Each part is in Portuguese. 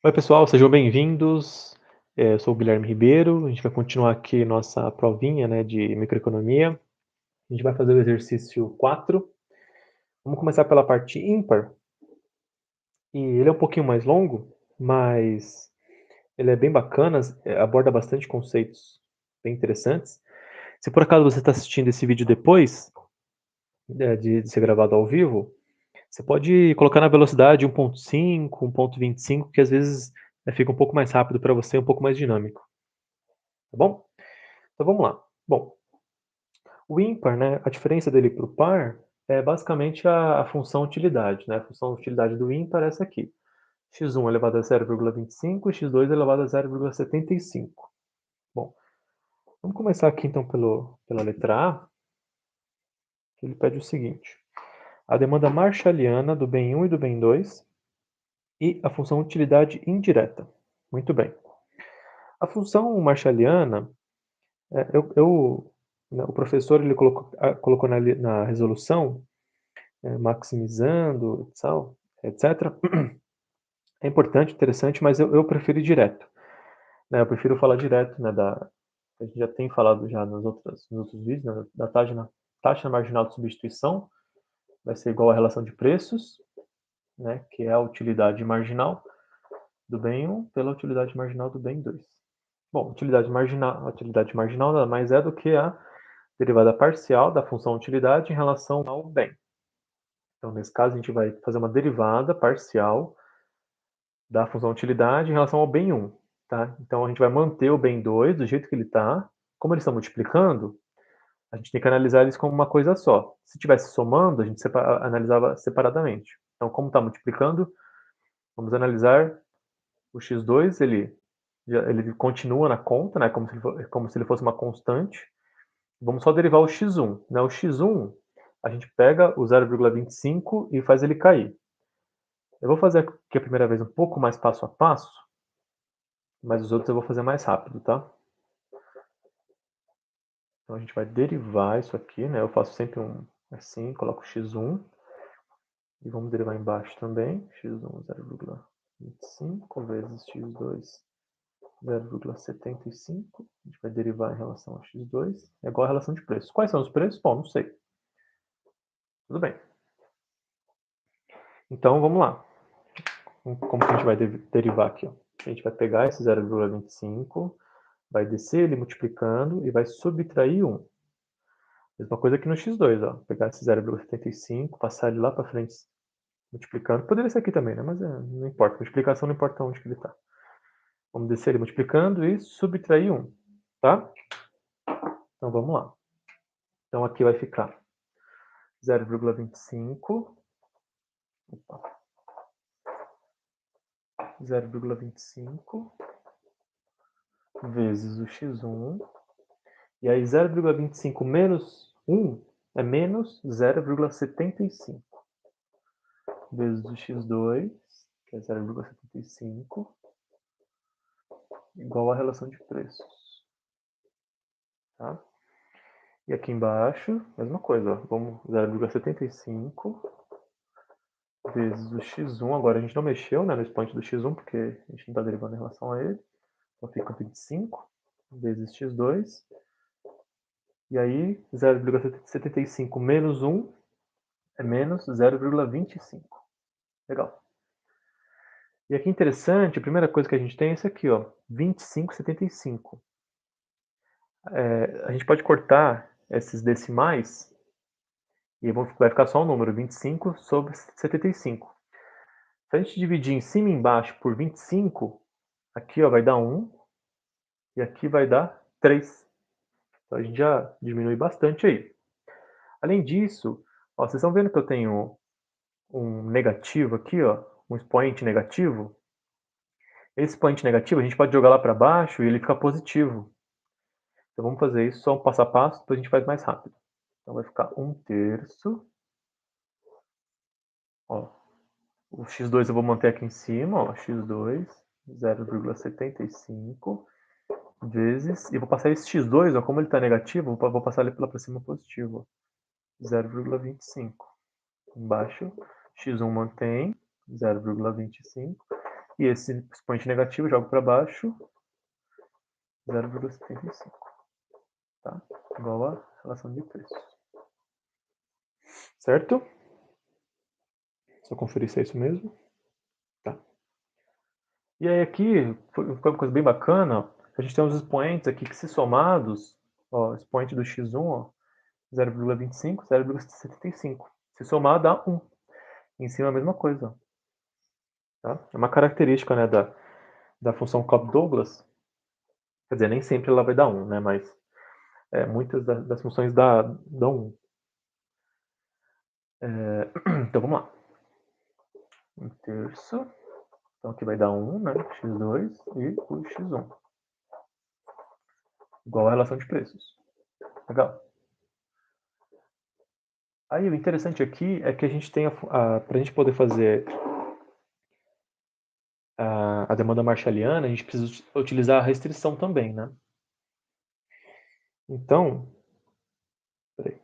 Oi, pessoal, sejam bem-vindos. Eu sou o Guilherme Ribeiro. A gente vai continuar aqui nossa provinha, né, de microeconomia. A gente vai fazer o exercício 4. Vamos começar pela parte ímpar. E ele é um pouquinho mais longo, mas ele é bem bacana, aborda bastante conceitos bem interessantes. Se por acaso você está assistindo esse vídeo depois, de ser gravado ao vivo, você pode colocar na velocidade 1.5, 1.25, que às vezes fica um pouco mais rápido para você, um pouco mais dinâmico, tá bom? Então vamos lá. Bom, o ímpar, né, a diferença dele para o par é basicamente a função utilidade, né? A função utilidade do ímpar é essa aqui: x1 elevado a 0,25 e x2 elevado a 0,75. Bom, vamos começar aqui então pela letra A, que ele pede o seguinte: a demanda marshalliana do bem 1 e do bem 2 e a função utilidade indireta. Muito bem. A função marshalliana, né, o professor ele colocou na resolução, maximizando, etc. É importante, interessante, mas eu prefiro ir direto, né? Eu prefiro falar direto, né? A gente já tem falado já nos outros vídeos, né, da taxa marginal de substituição, vai ser igual à relação de preços, né? Que é a utilidade marginal do bem 1 pela utilidade marginal do bem 2. Bom, a utilidade marginal nada mais é do que a derivada parcial da função utilidade em relação ao bem. Então, nesse caso, a gente vai fazer uma derivada parcial da função utilidade em relação ao bem 1, tá? Então a gente vai manter o bem 2 do jeito que ele está. Como eles estão multiplicando, a gente tem que analisar eles como uma coisa só. Se estivesse somando, a gente analisava separadamente. Então, como está multiplicando, vamos analisar o x2, ele continua na conta, né, como se ele fosse uma constante. Vamos só derivar o x1, né? O x1, a gente pega o 0,25 e faz ele cair. Eu vou fazer aqui a primeira vez um pouco mais passo a passo, mas os outros eu vou fazer mais rápido, tá? Então a gente vai derivar isso aqui, né? Eu faço sempre assim, coloco x1 e vamos derivar embaixo também, x1 0,25 vezes x2 0,75. A gente vai derivar em relação a x2, é igual a relação de preços. Quais são os preços? Bom, não sei. Tudo bem. Então vamos lá. Como que a gente vai derivar aqui? Ó? A gente vai pegar esse 0,25, vai descer ele multiplicando e vai subtrair 1. Mesma coisa que no x2, ó. Pegar esse 0,75, passar ele lá para frente multiplicando. Poderia ser aqui também, né? Mas não importa. Multiplicação não importa onde que ele está. Vamos descer ele multiplicando e subtrair 1, tá? Então vamos lá. Então aqui vai ficar 0,25. 0,25 vezes o x1. E aí 0,25 menos 1 é menos 0,75 vezes o x2, que é 0,75, igual à relação de preços. Tá? E aqui embaixo, mesma coisa. Ó. Vamos 0,75 vezes o x1. Agora a gente não mexeu, né, no expoente do x1, porque a gente não está derivando em relação a ele. Então fica 25 vezes x2. E aí 0,75 menos 1 é menos 0,25. Legal. E aqui interessante, a primeira coisa que a gente tem é esse aqui, ó, 25,75. A gente pode cortar esses decimais e vai ficar só o número 25 sobre 75. Se a gente dividir em cima e embaixo por 25, aqui ó, vai dar 1 e aqui vai dar 3. Então a gente já diminui bastante aí. Além disso, ó, vocês estão vendo que eu tenho um negativo aqui, ó, um expoente negativo? Esse expoente negativo a gente pode jogar lá para baixo e ele fica positivo. Então vamos fazer isso só um passo a passo, depois a gente faz mais rápido. Então vai ficar 1/3. Ó, o x2 eu vou manter aqui em cima, ó, x2, 0,75 vezes, e vou passar esse x2, ó, como ele está negativo, vou passar ele lá para cima positivo, 0,25. Embaixo, x1 mantém, 0,25, E esse expoente negativo eu jogo para baixo, 0,75, tá? Igual a relação de preços. Certo? Só conferir se é isso mesmo. Tá. E aí aqui, foi uma coisa bem bacana, a gente tem os expoentes aqui que se somados, ó, expoente do x1, ó, 0,25, 0,75. Se somar dá 1. Em cima a mesma coisa. Tá? É uma característica, né, da função Cobb-Douglas. Quer dizer, nem sempre ela vai dar 1, né, mas muitas das funções dão 1. Então vamos lá. 1/3. Então aqui vai dar 1, né, x2 e o x1. Igual a relação de preços. Legal. Aí o interessante aqui é que a gente tem para a gente poder fazer a demanda marshalliana, a gente precisa utilizar a restrição também, né? Então, peraí.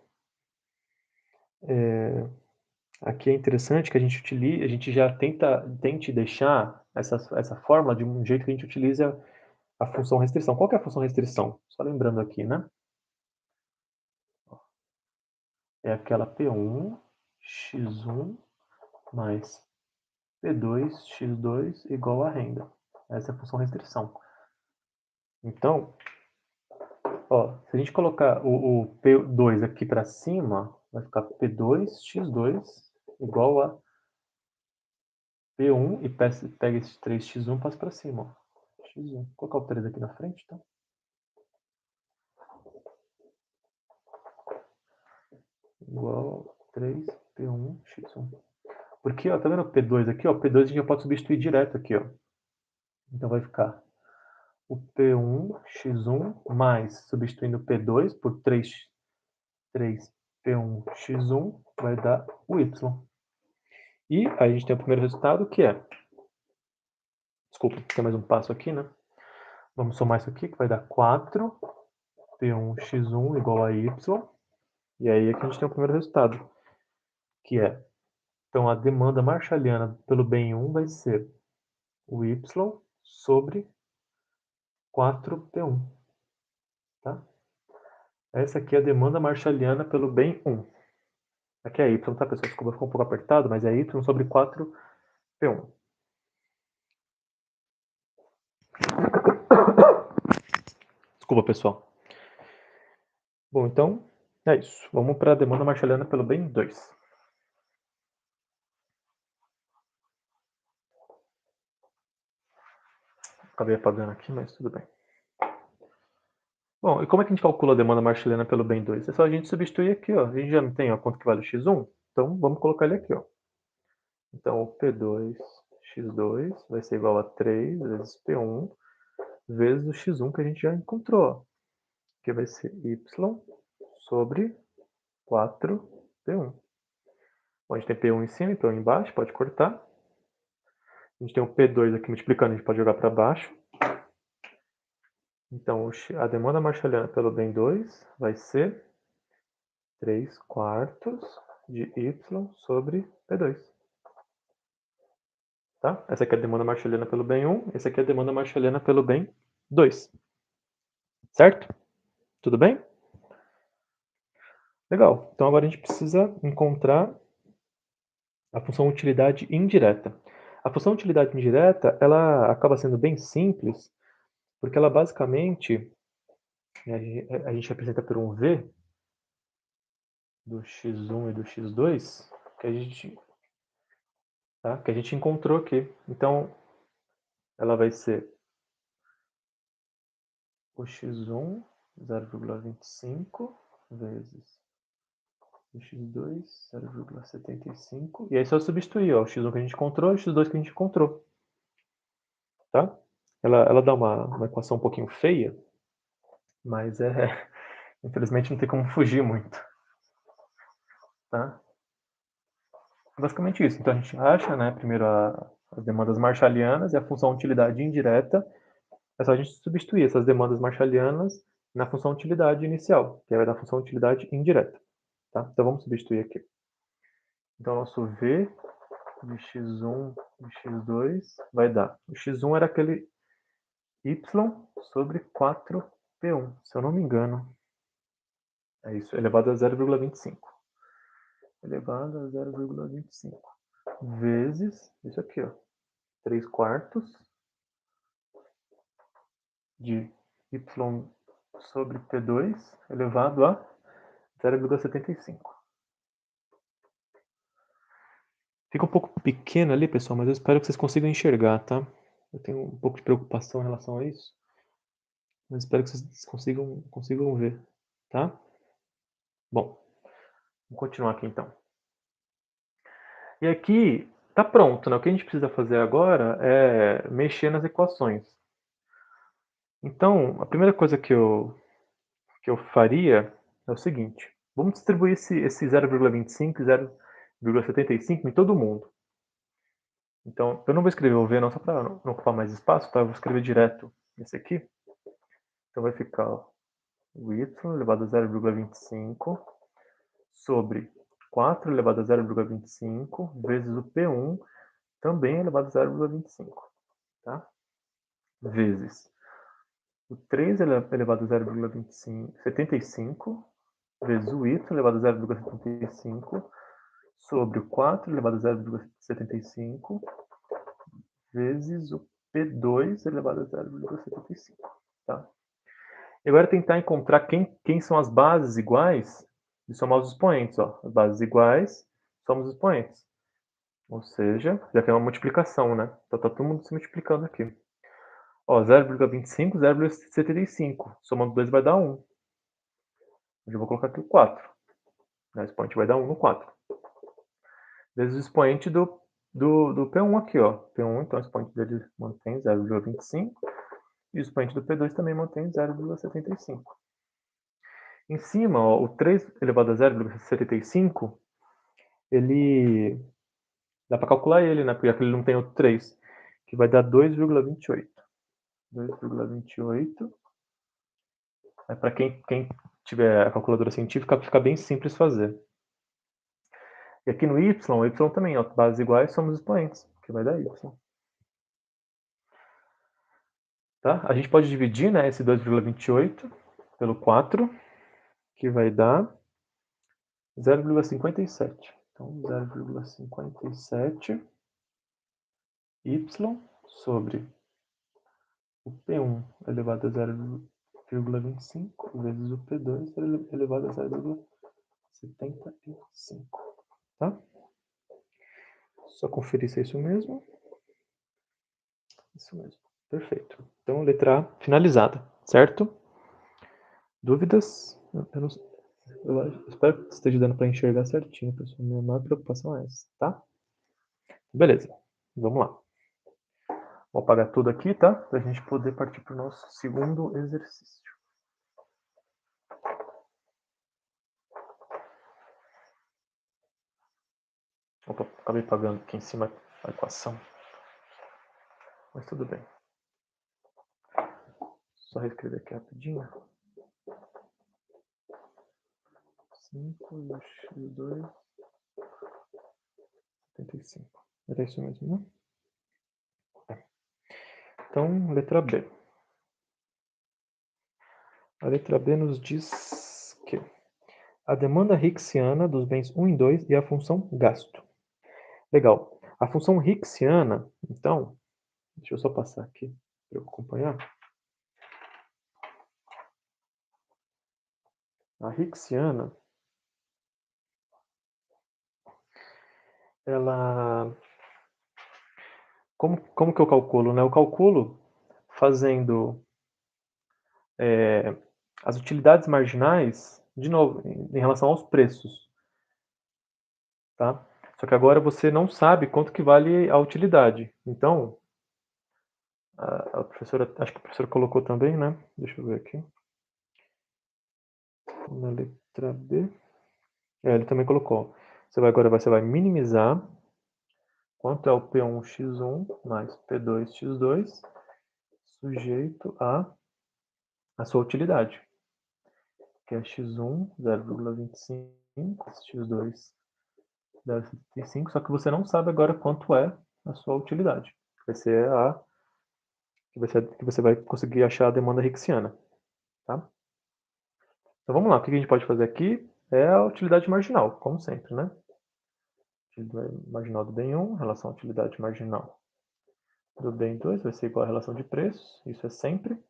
Aqui é interessante que a gente já tente deixar essa fórmula de um jeito que a gente utiliza a função restrição. Qual que é a função restrição? Só lembrando aqui, né? É aquela P1 x1 mais P2 x2 igual a renda. Essa é a função restrição. Então, ó, se a gente colocar o P2 aqui para cima, vai ficar P2 x2 igual a P1 e pega esse 3x1 e passa para cima. Ó. X1. Vou colocar o 3 aqui na frente, tá? Igual a 3P1 x1. Porque, ó, tá vendo o P2 aqui? Ó, o P2 a gente já pode substituir direto aqui, ó. Então vai ficar o P1 x1 mais, substituindo o P2 por 3P1 x1, vai dar o Y. E aí a gente tem o primeiro resultado, que é... Desculpa, tem mais um passo aqui, né? Vamos somar isso aqui, que vai dar 4P1x1 igual a Y. E aí aqui a gente tem o primeiro resultado, que é... Então a demanda marshalliana pelo bem 1 vai ser o Y sobre 4P1. Tá? Essa aqui é a demanda marshalliana pelo bem 1. Aqui é Y, tá, pessoal? Desculpa, ficou um pouco apertado, mas é Y sobre 4P1. Desculpa, pessoal. Bom, então, é isso. Vamos para a demanda marshalliana pelo bem 2. Acabei apagando aqui, mas tudo bem. Bom, e como é que a gente calcula a demanda marshalliana pelo bem 2? É só a gente substituir aqui, ó. A gente já não tem, ó, quanto que vale o x1? Então, vamos colocar ele aqui, ó. Então, o P2 x2 vai ser igual a 3 vezes P1 vezes o x1 que a gente já encontrou, ó. Que vai ser y sobre 4P1. Bom, a gente tem P1 em cima e P1 embaixo, pode cortar. A gente tem o P2 aqui multiplicando, a gente pode jogar para baixo. Então, a demanda marshalliana pelo bem 2 vai ser 3/4 de y sobre P2. Tá? Essa aqui é a demanda marshalliana pelo bem 1, essa aqui é a demanda marshalliana pelo bem 2. Certo? Tudo bem? Legal. Então agora a gente precisa encontrar a função utilidade indireta. A função utilidade indireta, ela acaba sendo bem simples, porque ela basicamente, a gente representa por um V do x1 e do x2, que a gente encontrou aqui. Então, ela vai ser o x1, 0,25, vezes o x2, 0,75. E aí só substituir, ó, o x1 que a gente encontrou e o x2 que a gente encontrou. Tá? Ela dá uma equação um pouquinho feia, mas infelizmente não tem como fugir muito. Tá? Basicamente isso. Então a gente acha, né, primeiro as demandas marshallianas e a função utilidade indireta. É só a gente substituir essas demandas marshallianas na função utilidade inicial, que é da função utilidade indireta. Tá? Então vamos substituir aqui. Então nosso V de x1 de x2 vai dar. O x1 era aquele y sobre 4p1, se eu não me engano. É isso, elevado a 0,25. Elevado a 0,25. Vezes isso aqui, ó. 3 quartos de y sobre p2 elevado a 0,75. Fica um pouco pequeno ali, pessoal, mas eu espero que vocês consigam enxergar, tá? Eu tenho um pouco de preocupação em relação a isso, mas espero que vocês consigam ver, tá? Bom, vamos continuar aqui então. E aqui tá pronto, né? O que a gente precisa fazer agora é mexer nas equações. Então, a primeira coisa que eu faria é o seguinte: vamos distribuir esse 0,25 e 0,75 em todo mundo. Então, eu não vou escrever o V não, só para não ocupar mais espaço, tá? Eu vou escrever direto esse aqui. Então vai ficar o y elevado a 0,25 sobre 4 elevado a 0,25 vezes o P1 também elevado a 0,25, tá? Vezes o 3 elevado a 0,75 vezes o y elevado a 0,75 sobre o 4 elevado a 0,75 vezes o P2 elevado a 0,75, tá? E agora tentar encontrar quem são as bases iguais e somar os expoentes, ó. As bases iguais, somos os expoentes. Ou seja, já tem uma multiplicação, né? Então tá todo mundo se multiplicando aqui. Ó, 0,25, 0,75. Somando 2 vai dar 1. Eu vou colocar aqui o 4. O expoente vai dar 1 no 4. Vezes o expoente do P1 aqui, ó. P1, então o expoente dele mantém 0,25. E o expoente do P2 também mantém 0,75. Em cima, ó, o 3 elevado a 0,75, ele dá para calcular ele, né? Porque ele não tem outro 3, que vai dar 2,28. 2,28. Para quem tiver a calculadora científica, fica bem simples fazer. E aqui no y, o y também, ó, bases iguais, somos expoentes, que vai dar y. Tá? A gente pode dividir, né, esse 2,28 pelo 4, que vai dar 0,57. Então, 0,57 y sobre o P1 elevado a 0,25 vezes o P2 elevado a 0,75. Tá? Só conferir se é isso mesmo. Isso mesmo. Perfeito. Então, letra A finalizada, certo? Dúvidas? Eu espero que esteja dando para enxergar certinho, pessoal. Minha maior preocupação é essa, tá? Beleza. Vamos lá. Vou apagar tudo aqui, tá? Para a gente poder partir para o nosso segundo exercício. Opa, acabei apagando aqui em cima a equação. Mas tudo bem. Só reescrever aqui rapidinho. 5 x2, 75. Era isso mesmo, né? Então, letra B. A letra B nos diz que a demanda Hicksiana dos bens 1 e 2 e a função gasto. Legal. A função Hicksiana, então, deixa eu só passar aqui para eu acompanhar. A Hicksiana, ela... Como que eu calculo, né? Eu calculo fazendo as utilidades marginais, de novo, em relação aos preços, tá? Só que agora você não sabe quanto que vale a utilidade. Então, a professora, acho que a professora colocou também, né? Deixa eu ver aqui. Na letra B. Ele também colocou. Agora você vai minimizar quanto é o P1x1 mais P2x2 sujeito a sua utilidade, que é x1 0,25, x2 0,75, só que você não sabe agora quanto é a sua utilidade. Vai ser que você vai conseguir achar a demanda Hicksiana, tá? Então vamos lá, o que a gente pode fazer aqui é a utilidade marginal, como sempre, né? Utilidade marginal do bem 1, relação à utilidade marginal do bem 2 vai ser igual à relação de preços, isso é sempre.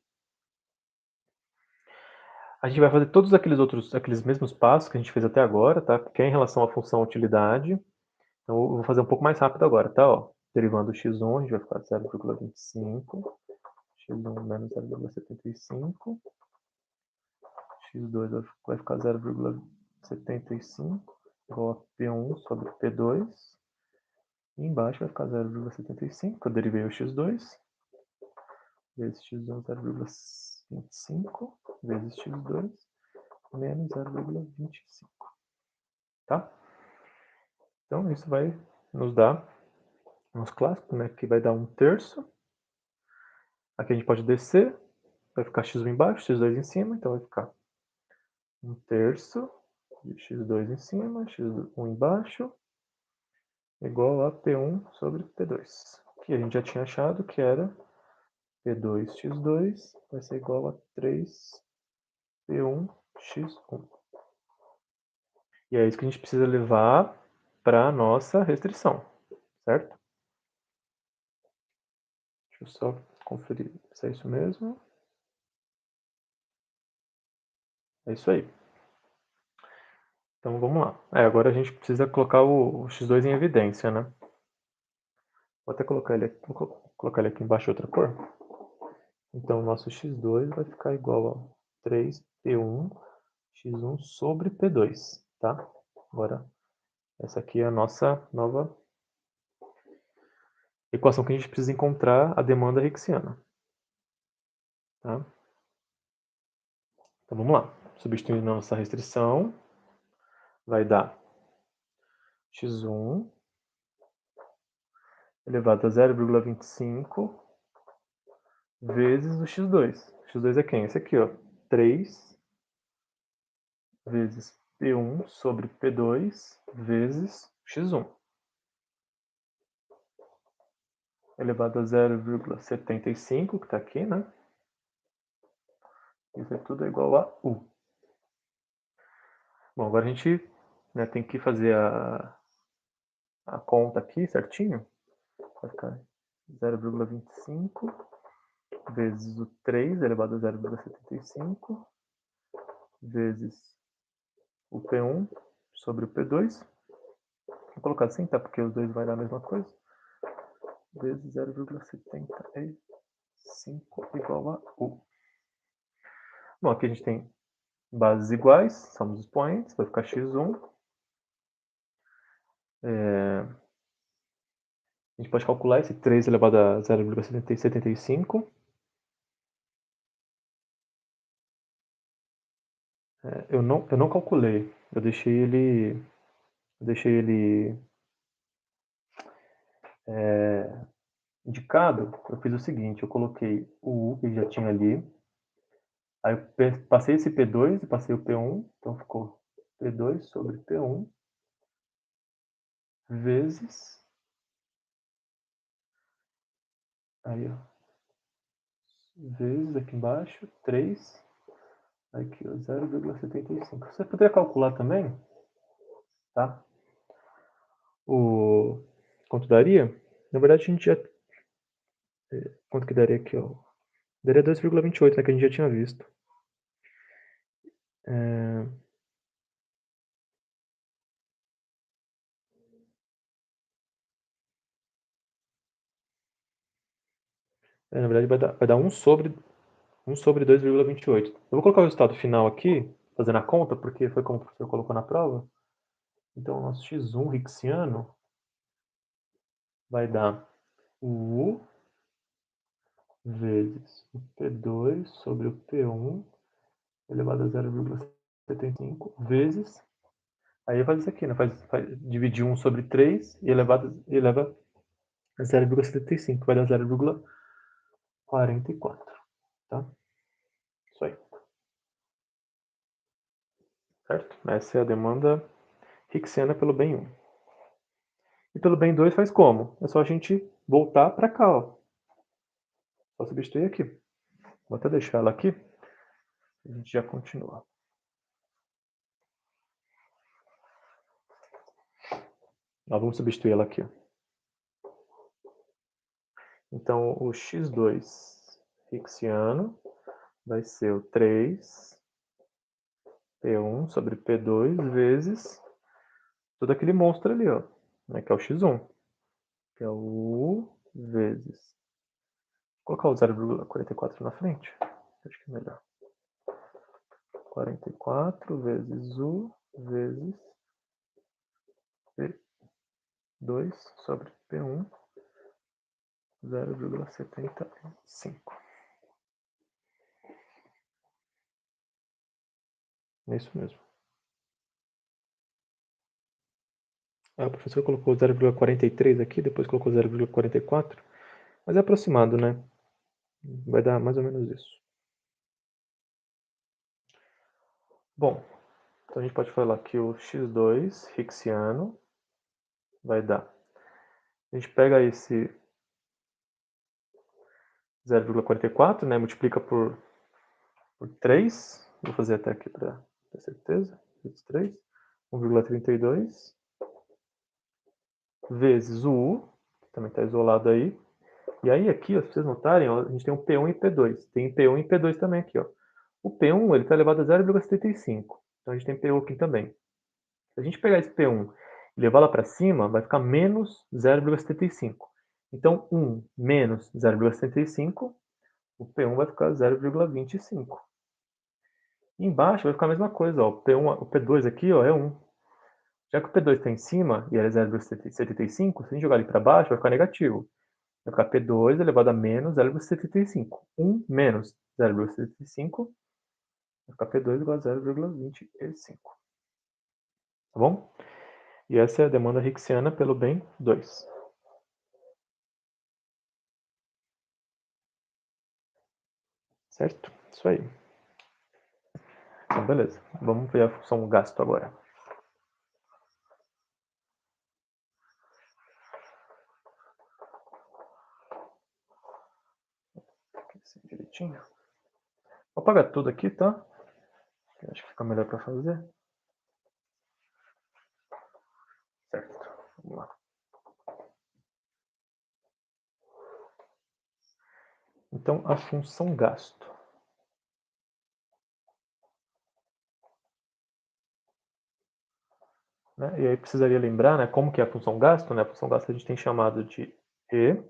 A gente vai fazer todos aqueles mesmos passos que a gente fez até agora, tá? Que é em relação à função utilidade. Então eu vou fazer um pouco mais rápido agora, tá? Ó, derivando o x1, a gente vai ficar 0,25, x1 menos 0,75, x2 vai ficar 0,75, igual a P1 sobre P2, e embaixo vai ficar 0,75, eu derivei o x2, vezes x1 0,25, vezes x2, menos 0,25, tá? Então isso vai nos dar, nos clássicos, né, que vai dar 1/3. Aqui a gente pode descer, vai ficar x1 embaixo, x2 em cima, então vai ficar 1/3 de x2 em cima, x1 embaixo, igual a P1 sobre P2. Que a gente já tinha achado que era P2x2 vai ser igual a 3P1x1. E é isso que a gente precisa levar para a nossa restrição, certo? Deixa eu só conferir se é isso mesmo. É isso aí. Então vamos lá. Agora a gente precisa colocar o x2 em evidência, né? Vou até colocar ele aqui embaixo de outra cor. Então o nosso x2 vai ficar igual a 3P1 x1 sobre P2, tá? Agora, essa aqui é a nossa nova equação que a gente precisa encontrar a demanda Hicksiana, tá? Então vamos lá. Substituindo nossa restrição, vai dar x1 elevado a 0,25 vezes o x2. O x2 é quem? Esse aqui, ó. 3 vezes P1 sobre P2 vezes x1. Elevado a 0,75, que está aqui, né? Isso é tudo igual a U. Bom, agora a gente, né, tem que fazer a conta aqui certinho. Vai ficar 0,25 vezes o 3 elevado a 0,75 vezes o P1 sobre o P2. Vou colocar assim, tá? Porque os dois vai dar a mesma coisa. Vezes 0,75 igual a U. Bom, aqui a gente tem bases iguais, somos expoentes, vai ficar x1. A gente pode calcular esse 3 elevado a 0,75. Eu não calculei, eu deixei ele indicado. Eu fiz o seguinte, eu coloquei o U que já tinha ali, aí eu passei esse P2 e passei o P1, então ficou P2 sobre P1 vezes, aí ó, vezes aqui embaixo, 3, aqui ó, 0,75. Você poderia calcular também, tá? O quanto daria? Na verdade a gente já, quanto que daria aqui, ó? Daria 2,28, né, que a gente já tinha visto. Na verdade vai dar 1 sobre 2,28. Eu vou colocar o resultado final aqui, fazendo a conta, porque foi como o professor colocou na prova. Então, o nosso x1 Hicksiano vai dar o U vezes o P2 sobre o P1 elevado a 0,75 vezes. Aí faz isso aqui, né? Dividir 1 sobre 3 e eleva a 0,75. Vai dar 0,44. Tá? Isso aí. Certo? Essa é a demanda Hicksiana pelo bem 1. E pelo bem 2 faz como? É só a gente voltar para cá, ó. Só substituir aqui. Vou até deixar ela aqui. A gente já continua. Nós vamos substituir ela aqui. Então, o x2 hixiano vai ser o 3 P1 sobre P2 vezes todo aquele monstro ali, ó, né, que é o x1, que é o U vezes. Vou colocar o 0,44 na frente. Acho que é melhor. 44 vezes U vezes P2 sobre P1, 0,75. É isso mesmo. O professor colocou 0,43 aqui, depois colocou 0,44, mas é aproximado, né? Vai dar mais ou menos isso. Bom, então a gente pode falar que o x2 hixiano vai dar. A gente pega esse 0,44, né? Multiplica por 3. Vou fazer até aqui para ter certeza. Vezes 3. 1,32 vezes o U, que também está isolado aí. E aí aqui, ó, se vocês notarem, ó, a gente tem um P1 e P2. Tem P1 e P2 também aqui, ó. O P1 ele está elevado a 0,75. Então a gente tem P1 aqui também. Se a gente pegar esse P1 e levar lá para cima, vai ficar menos 0,75. Então 1 menos 0,75, o P1 vai ficar 0,25. E embaixo vai ficar a mesma coisa, ó. O P2 aqui, ó, é 1. Já que o P2 está em cima e é 0,75, se a gente jogar ali para baixo, vai ficar negativo. Vai ficar P2 elevado a menos 0,75. 1 menos 0,75 vai ficar P2 igual a 0,25. Tá bom? E essa é a demanda hixiana pelo bem 2. Certo? Isso aí. Então, beleza. Vamos ver a função gasto agora. Assim, direitinho. Vou apagar tudo aqui, tá? Acho que fica melhor para fazer. Certo. Vamos lá. Então, a função gasto. Né? E aí precisaria lembrar, né, como que é a função gasto. Né? A função gasto a gente tem chamado de E,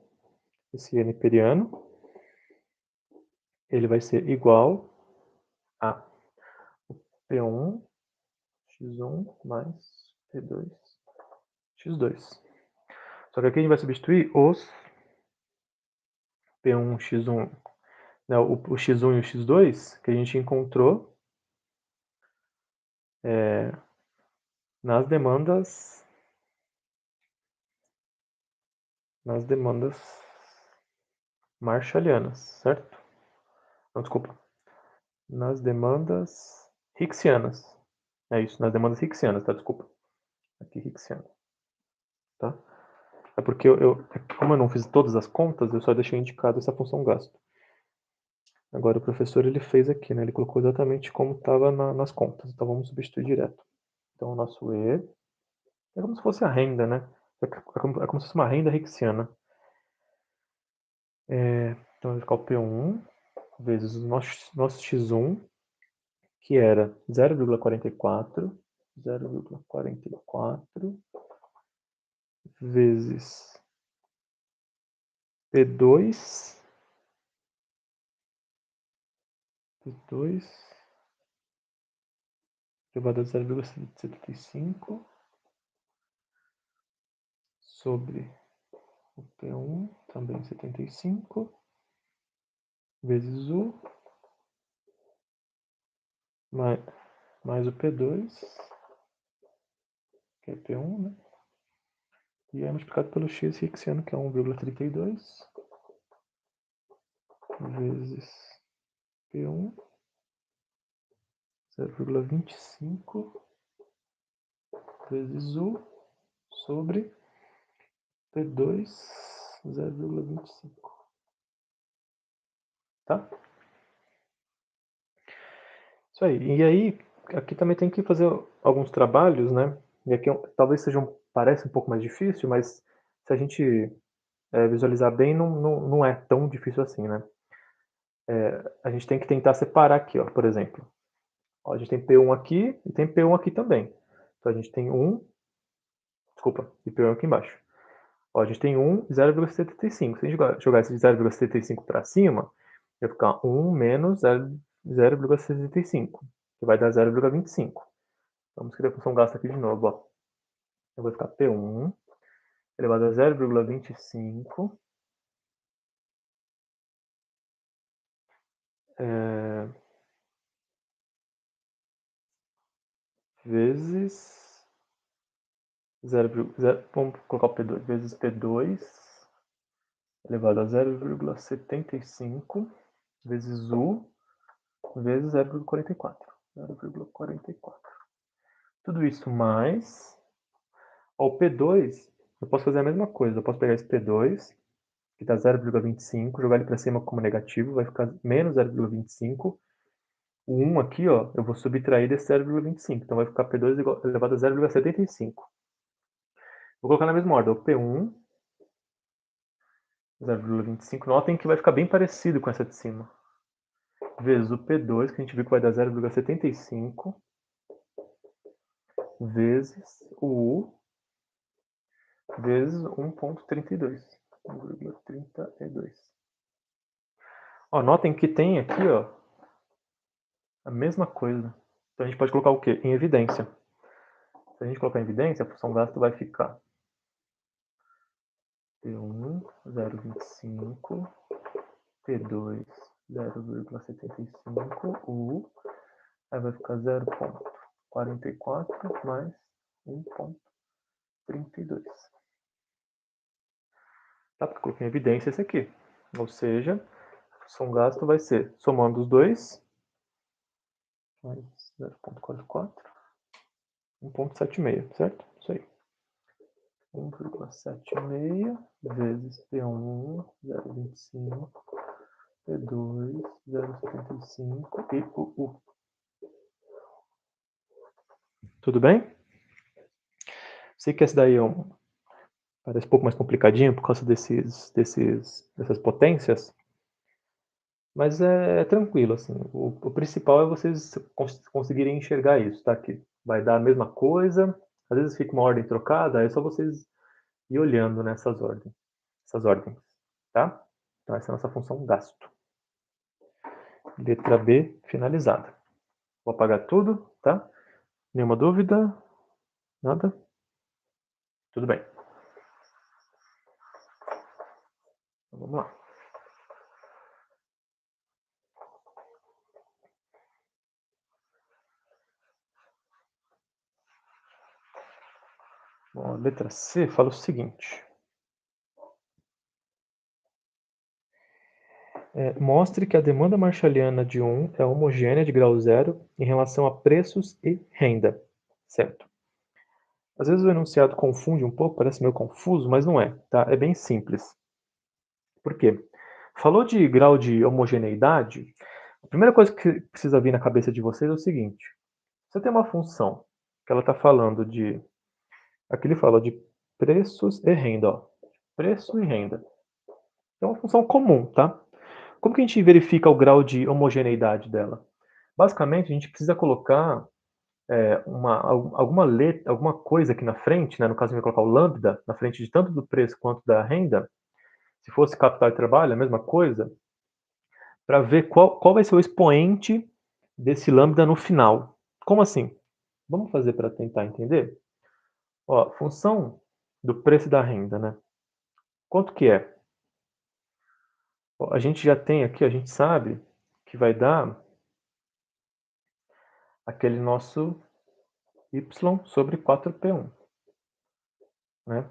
esse N periano. Ele vai ser igual a P1 x1 mais P2 x2. Só que aqui a gente vai substituir os P1 x1, né, o x1 e o x2 que a gente encontrou nas demandas marshallianas, certo? Não, desculpa. Nas demandas hixianas. É isso, nas demandas hixianas, tá? Desculpa. Aqui, hixiano. Tá? É porque como eu não fiz todas as contas, eu só deixei indicado essa função gasto. Agora o professor ele fez aqui, né? Ele colocou exatamente como estava nas contas. Então vamos substituir direto. Então o nosso E é como se fosse a renda, né? É como se fosse uma renda hixiana. Então vai ficar o P1 vezes o nosso X1, que era 0,44 vezes P2 elevado a 0,75 sobre o P1, também 75, vezes U, mais o P2, que é P1, né? E é multiplicado pelo x hixiano, que é 1,32, vezes P1, 0,25, vezes U, sobre P2, 0,25. Tá? Isso aí. E aí, aqui também tem que fazer alguns trabalhos, né? E aqui talvez parece um pouco mais difícil, mas se a gente visualizar bem, não é tão difícil assim, né? A gente tem que tentar separar aqui, ó, por exemplo. Ó, a gente tem P1 aqui e tem P1 aqui também. Então a gente tem desculpa, e P1 aqui embaixo. Ó, a gente tem 0,75. Se a gente jogar esse 0,75 para cima, vai ficar 1 menos 0,75, que vai dar 0,25. Vamos escrever a função gasta aqui de novo. Ó. Então vai ficar P1 elevado a 0,25 vezes 0, vamos colocar o P2, vezes P2 elevado a 0,75 vezes U vezes 0,44. 0,44. Tudo isso mais o P2, eu posso fazer a mesma coisa. Eu posso pegar esse P2, que está 0,25, jogar ele para cima como negativo, vai ficar menos 0,25. O 1 aqui, ó, eu vou subtrair desse 0,25. Então vai ficar P2 elevado a 0,75. Vou colocar na mesma ordem. O P1, 0,25. Notem que vai ficar bem parecido com essa de cima. Vezes o P2, que a gente viu que vai dar 0,75. Vezes o U, vezes 1,32. 1,32. Ó, notem que tem aqui, ó, a mesma coisa. Então a gente pode colocar o quê? Em evidência. Se a gente colocar em evidência, a função gasto vai ficar P1, 0,25, P2, 0,75, U, aí vai ficar 0,44 mais 1,32. Tá? Porque eu coloquei em evidência esse aqui. Ou seja, a função gasto vai ser, somando os dois, mais 0,44, 1,76, certo? Isso aí. 1,76 vezes P1, 0,25, P2, 0,75 e o U. Tudo bem? Sei que essa daí parece um pouco mais complicadinho por causa dessas potências, mas é tranquilo, assim. O principal é vocês conseguirem enxergar isso, tá? Que vai dar a mesma coisa, às vezes fica uma ordem trocada, é só vocês ir olhando nessas ordens, tá? Então essa é a nossa função gasto. Letra B finalizada. Vou apagar tudo, tá? Nenhuma dúvida? Nada? Tudo bem. Então, vamos lá. Bom, a letra C fala o seguinte. Mostre que a demanda marshalliana de 1 é homogênea de grau zero em relação a preços e renda. Certo. Às vezes o enunciado confunde um pouco, parece meio confuso, mas não é, tá? É bem simples. Por quê? Falou de grau de homogeneidade, a primeira coisa que precisa vir na cabeça de vocês é o seguinte. Você tem uma função que ela está falando de... Aqui ele fala de preços e renda. Ó. Preço e renda. É uma função comum, tá? Como que a gente verifica o grau de homogeneidade dela? Basicamente, a gente precisa colocar alguma coisa aqui na frente, né? No caso, a gente vai colocar o lambda na frente de tanto do preço quanto da renda. Se fosse capital e trabalho, a mesma coisa, para ver qual vai ser o expoente desse lambda no final. Como assim? Vamos fazer para tentar entender? Ó, função do preço da renda, né? Quanto que é? Ó, a gente já tem aqui, a gente sabe que vai dar aquele nosso y sobre 4p1, né?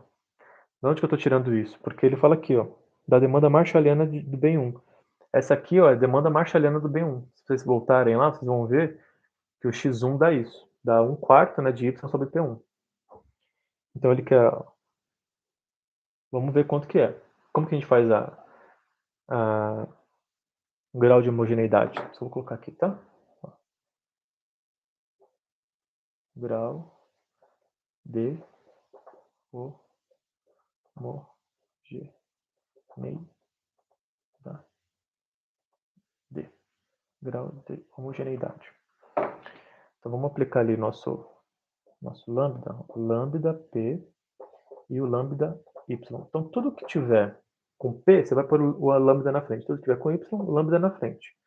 De onde que eu estou tirando isso? Porque ele fala aqui, ó, da demanda marshalliana do bem 1. Essa aqui, ó, é a demanda marshalliana do bem 1. Se vocês voltarem lá, vocês vão ver que o x1 dá isso. Dá 1/4, né, de y sobre p1. Então ele quer Vamos ver quanto que é. Como que a gente faz o grau de homogeneidade? Só vou colocar aqui, tá? Grau de homogeneidade. Grau de homogeneidade. Então vamos aplicar ali nosso lambda, o lambda P e o lambda Y. Então tudo que tiver com P, você vai pôr o lambda na frente. Tudo que tiver com Y, o lambda na frente.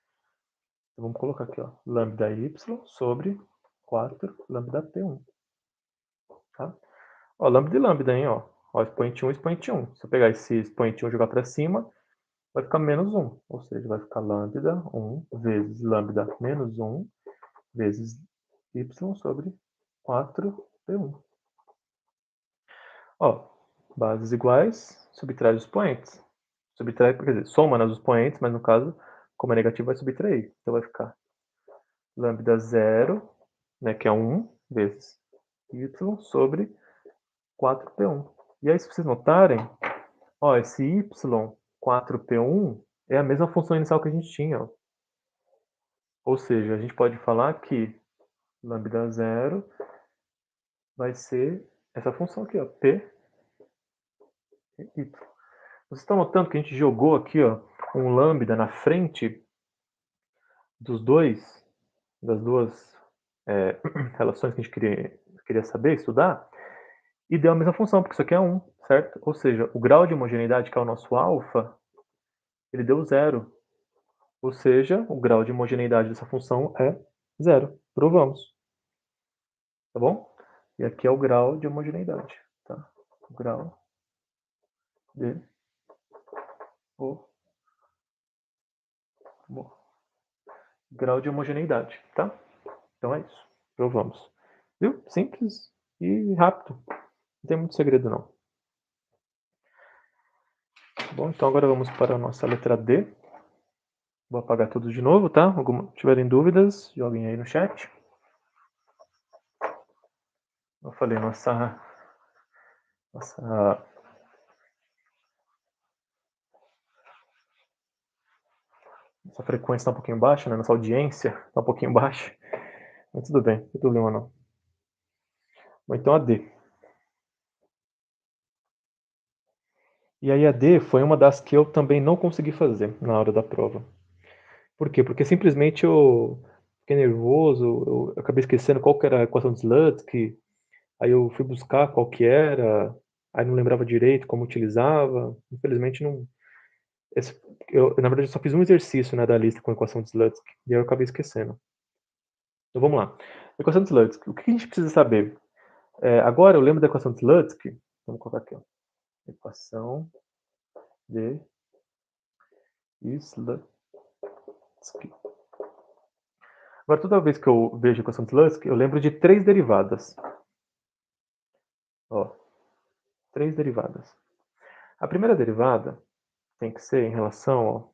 Então vamos colocar aqui, ó, lambda Y sobre 4 lambda P1. Tá? Ó, lambda e lambda, hein, ó. Ó, expoente 1 e expoente 1. Se eu pegar esse expoente 1 e jogar para cima, vai ficar menos 1. Ou seja, vai ficar lambda 1 vezes lambda menos 1 vezes y sobre 4p1. Ó, bases iguais, subtrai os expoentes. Subtrai, quer dizer, soma nas expoentes, mas no caso, como é negativo, vai subtrair. Então vai ficar lambda 0, né, que é 1, vezes y sobre 4p1. E aí, se vocês notarem, ó, esse y 4p1 é a mesma função inicial que a gente tinha. Ó. Ou seja, a gente pode falar que lambda 0 vai ser essa função aqui, ó, p y. Vocês estão notando que a gente jogou aqui, ó, um lambda na frente das duas relações que a gente queria saber, estudar, e deu a mesma função, porque isso aqui é 1, certo? Ou seja, o grau de homogeneidade, que é o nosso alfa, ele deu 0. Ou seja, o grau de homogeneidade dessa função é 0. Provamos. Tá bom? E aqui é o grau de homogeneidade. Tá? O grau de grau de homogeneidade. Tá? Então é isso. Provamos. Viu? Simples e rápido. Não tem muito segredo, não. Bom, então agora vamos para a nossa letra D. Vou apagar tudo de novo, tá? Se tiverem dúvidas, joguem aí no chat. Eu falei, nossa frequência está um pouquinho baixa, né? Nossa audiência está um pouquinho baixa. Mas tudo bem, não tem problema não. Bom, então a D. E aí a D foi uma das que eu também não consegui fazer na hora da prova. Por quê? Porque simplesmente eu fiquei nervoso, eu acabei esquecendo qual que era a equação de Slutsky, aí eu fui buscar qual que era, aí não lembrava direito como utilizava, infelizmente não... na verdade, eu só fiz um exercício, né, da lista com a equação de Slutsky, e aí eu acabei esquecendo. Então vamos lá. Equação de Slutsky, o que a gente precisa saber? Agora eu lembro da equação de Slutsky, vamos colocar aqui, ó. Equação de Slutsky. Agora, toda vez que eu vejo a equação de Slutsky, eu lembro de 3 derivadas. Ó, 3 derivadas. A primeira derivada tem que ser em relação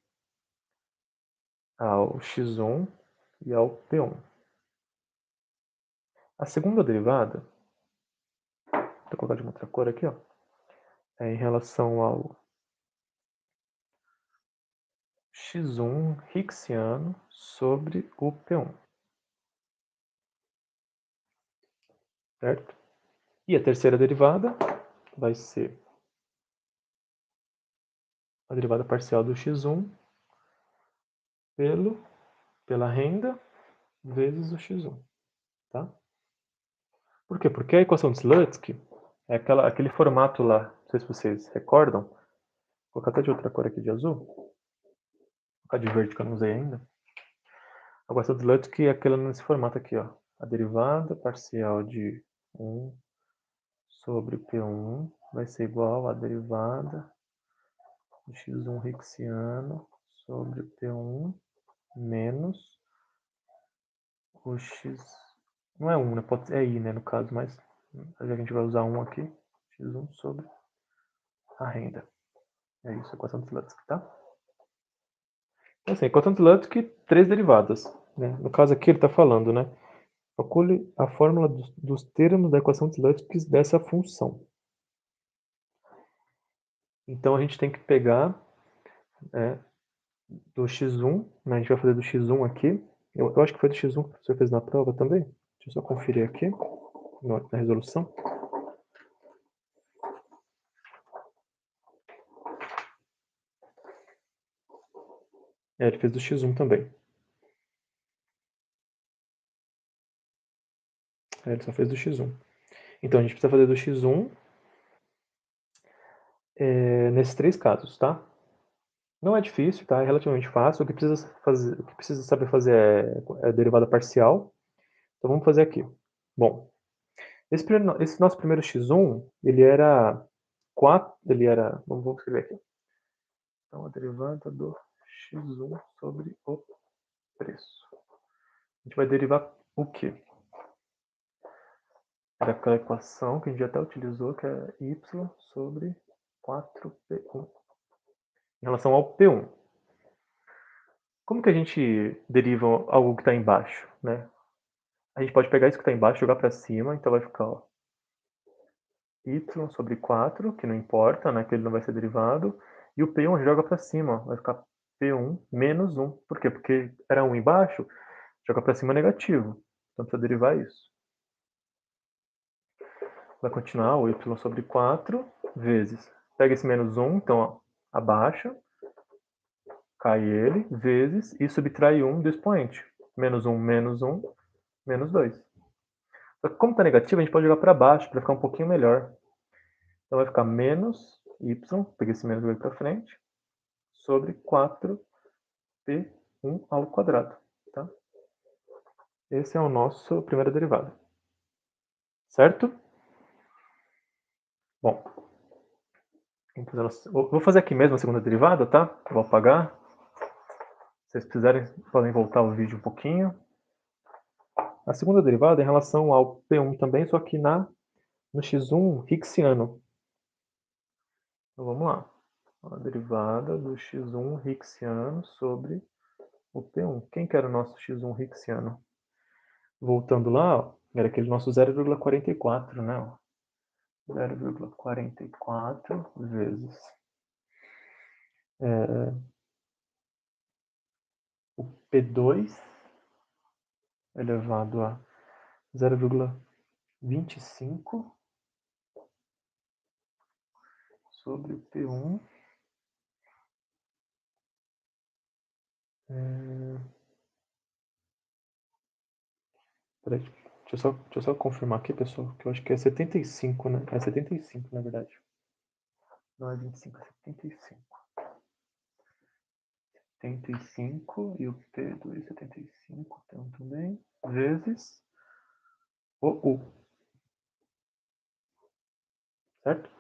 ao x1 e ao p1. A segunda derivada, vou colocar de uma outra cor aqui, ó, é em relação ao x1 Hicksiano sobre o p1. Certo? E a terceira derivada vai ser a derivada parcial do x1 pela renda vezes o x1. Tá? Por quê? Porque a equação de Slutsky é aquele formato lá, não sei se vocês recordam. Vou colocar até de outra cor aqui, de azul. Vou colocar de verde que eu não usei ainda. A equação de Slutsky é aquela nesse formato aqui, ó. A derivada parcial de 1 sobre P1 vai ser igual à derivada de x1 Hicksiano sobre P1 menos o x... Não é 1, né? É i, né, no caso, mas a gente vai usar 1 aqui. x1 sobre a renda. É isso, a equação de Slutsky, tá? Então, assim, equação de Slutsky, 3 derivadas. Né? No caso aqui ele está falando, né? Calcule a fórmula dos termos da equação de Slutsky dessa função. Então a gente tem que pegar, do x1, né, a gente vai fazer do x1 aqui. Eu acho que foi do x1 que você fez na prova também. Deixa eu só conferir aqui na resolução. Ele fez do x1 também. Ele só fez do x1. Então a gente precisa fazer do x1 nesses 3 casos, tá? Não é difícil, tá? É relativamente fácil. O que precisa saber fazer é derivada parcial. Então vamos fazer aqui. Bom, esse nosso primeiro x1, ele era 4, vamos escrever aqui. Então a derivada do x1 sobre o preço. A gente vai derivar o quê? Era aquela equação que a gente já até utilizou, que é y sobre 4p1 em relação ao p1. Como que a gente deriva algo que está embaixo, né? A gente pode pegar isso que está embaixo e jogar para cima, então vai ficar ó, y sobre 4, que não importa, né, que ele não vai ser derivado, e o p1 joga para cima, vai ficar p1 menos 1. Por quê? Porque era 1 embaixo, joga para cima negativo, então precisa derivar isso. Vai continuar o y sobre 4 vezes, pega esse menos 1, então ó, abaixa, cai ele, vezes, e subtrai 1 do expoente. Menos 1, menos 2. Só que como está negativo, a gente pode jogar para baixo, para ficar um pouquinho melhor. Então vai ficar menos y, peguei esse menos e para frente, sobre 4p1 ao quadrado. Tá? Esse é o nosso primeira derivada. Certo? Bom, vou fazer aqui mesmo a segunda derivada, tá? Vou apagar. Se vocês precisarem, podem voltar o vídeo um pouquinho. A segunda derivada é em relação ao P1 também, só que no x1 Hicksiano. Então vamos lá. A derivada do x1 Hicksiano sobre o P1. Quem que era o nosso x1 Hicksiano? Voltando lá, ó, era aquele nosso 0,44, né? 0,44 vezes o P2 elevado a 0,25 sobre o P1. Peraí, deixa eu só confirmar aqui, pessoal, que eu acho que é 75, né? É 75, na verdade. Não é 25, é 75. 75 e o P2 75 então também, vezes o U. Certo?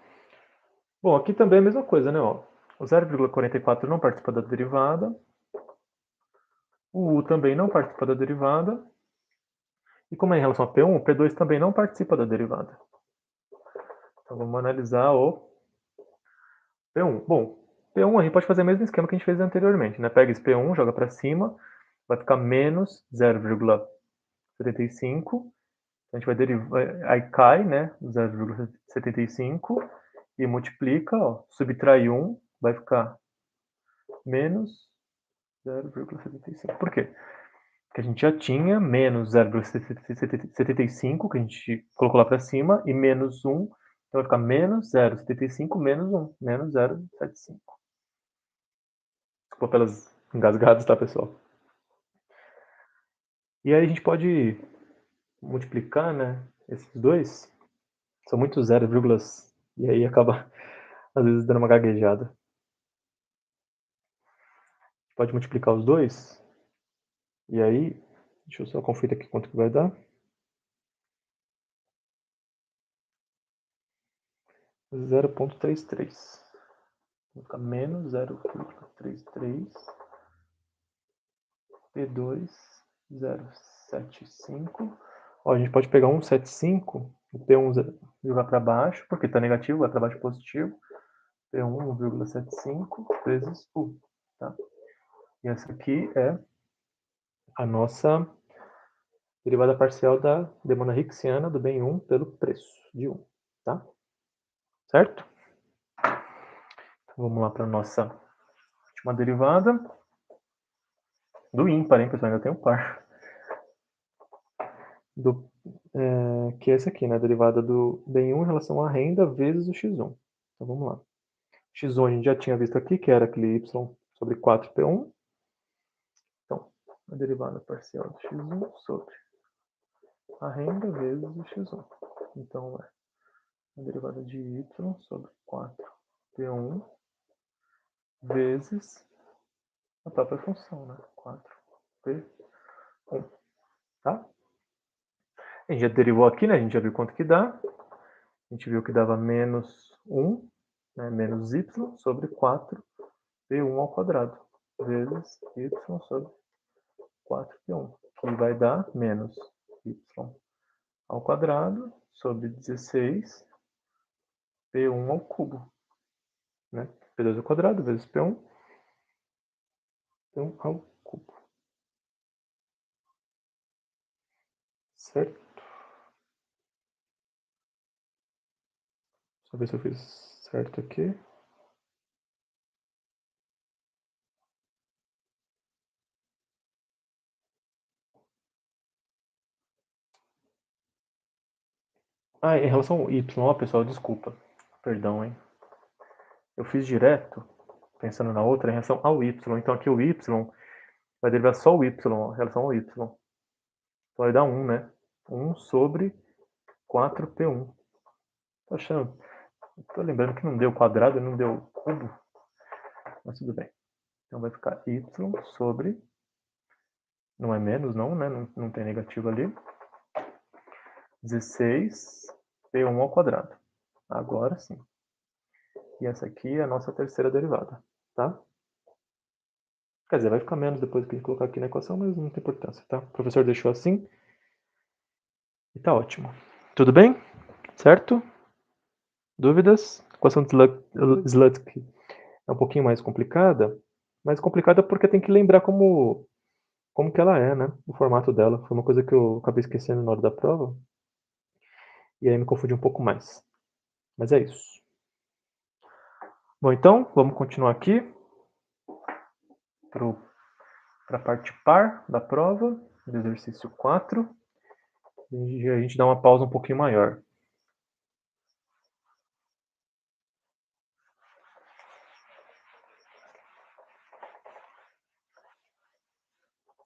Bom, aqui também é a mesma coisa, né? Ó, o 0,44 não participa da derivada, o U também não participa da derivada, e como é em relação a P1, o P2 também não participa da derivada. Então vamos analisar o P1. Bom, P1 a gente pode fazer o mesmo esquema que a gente fez anteriormente, né? Pega esse P1, joga para cima, vai ficar menos 0,75. A gente vai derivar, aí cai, né? 0,75 e multiplica, ó, subtrai 1, vai ficar menos 0,75. Por quê? Porque a gente já tinha menos 0,75, que a gente colocou lá para cima, e menos 1, então vai ficar menos 0,75 menos 1, menos 0,75. Desculpa pelas engasgadas, tá, pessoal? E aí a gente pode multiplicar, né, esses dois. São muitos 0, e aí acaba, às vezes, dando uma gaguejada. Pode multiplicar os dois. E aí, deixa eu só conferir aqui quanto que vai dar. 0,33. Vai ficar menos 0,33 P2 0,75. Ó, a gente pode pegar 1,75, o P1 jogar para baixo, porque está negativo, vai para baixo positivo. P1 1,75 vezes U. Tá? E essa aqui é a nossa derivada parcial da demanda Hicksiana do bem 1 pelo preço de 1. Tá? Certo? Vamos lá para a nossa última derivada. Do ímpar, hein, pessoal? Ainda tem o par. Que é esse aqui, né? A derivada do bem 1 em relação à renda vezes o x1. Então vamos lá. x1 a gente já tinha visto aqui, que era aquele y sobre 4p1. Então, a derivada parcial do x1 sobre a renda vezes o x1. Então, é a derivada de y sobre 4p1 vezes a própria função, né? 4p1, tá? A gente já derivou aqui, né? A gente já viu quanto que dá. A gente viu que dava menos 1, né? Menos y sobre 4p1 ao quadrado, vezes y sobre 4p1, que vai dar menos y ao quadrado sobre 16 p1 ao cubo, né? P2 ao quadrado vezes p1 ao cubo. Certo? Só ver se eu fiz certo aqui. Em relação ao y, ó, pessoal, desculpa. Perdão, hein? Eu fiz direto, pensando na outra, em relação ao y. Então aqui o y vai derivar só o y, em relação ao y. Então vai dar 1, né? 1 sobre 4p1. Tô achando... Tô lembrando que não deu quadrado, não deu cubo. Mas tudo bem. Então vai ficar y sobre... Não é menos, não, né? Não tem negativo ali. 16p1 ao quadrado. Agora sim. E essa aqui é a nossa terceira derivada, tá? Quer dizer, vai ficar menos depois que a gente colocar aqui na equação, mas não tem importância, tá? O professor deixou assim. E tá ótimo. Tudo bem? Certo? Dúvidas? A equação de Slutsky é um pouquinho mais complicada, mas complicada porque tem que lembrar como que ela é, né? O formato dela. Foi uma coisa que eu acabei esquecendo na hora da prova. E aí me confundi um pouco mais. Mas é isso. Bom, então, vamos continuar aqui para a parte par da prova, do exercício 4. E a gente dá uma pausa um pouquinho maior.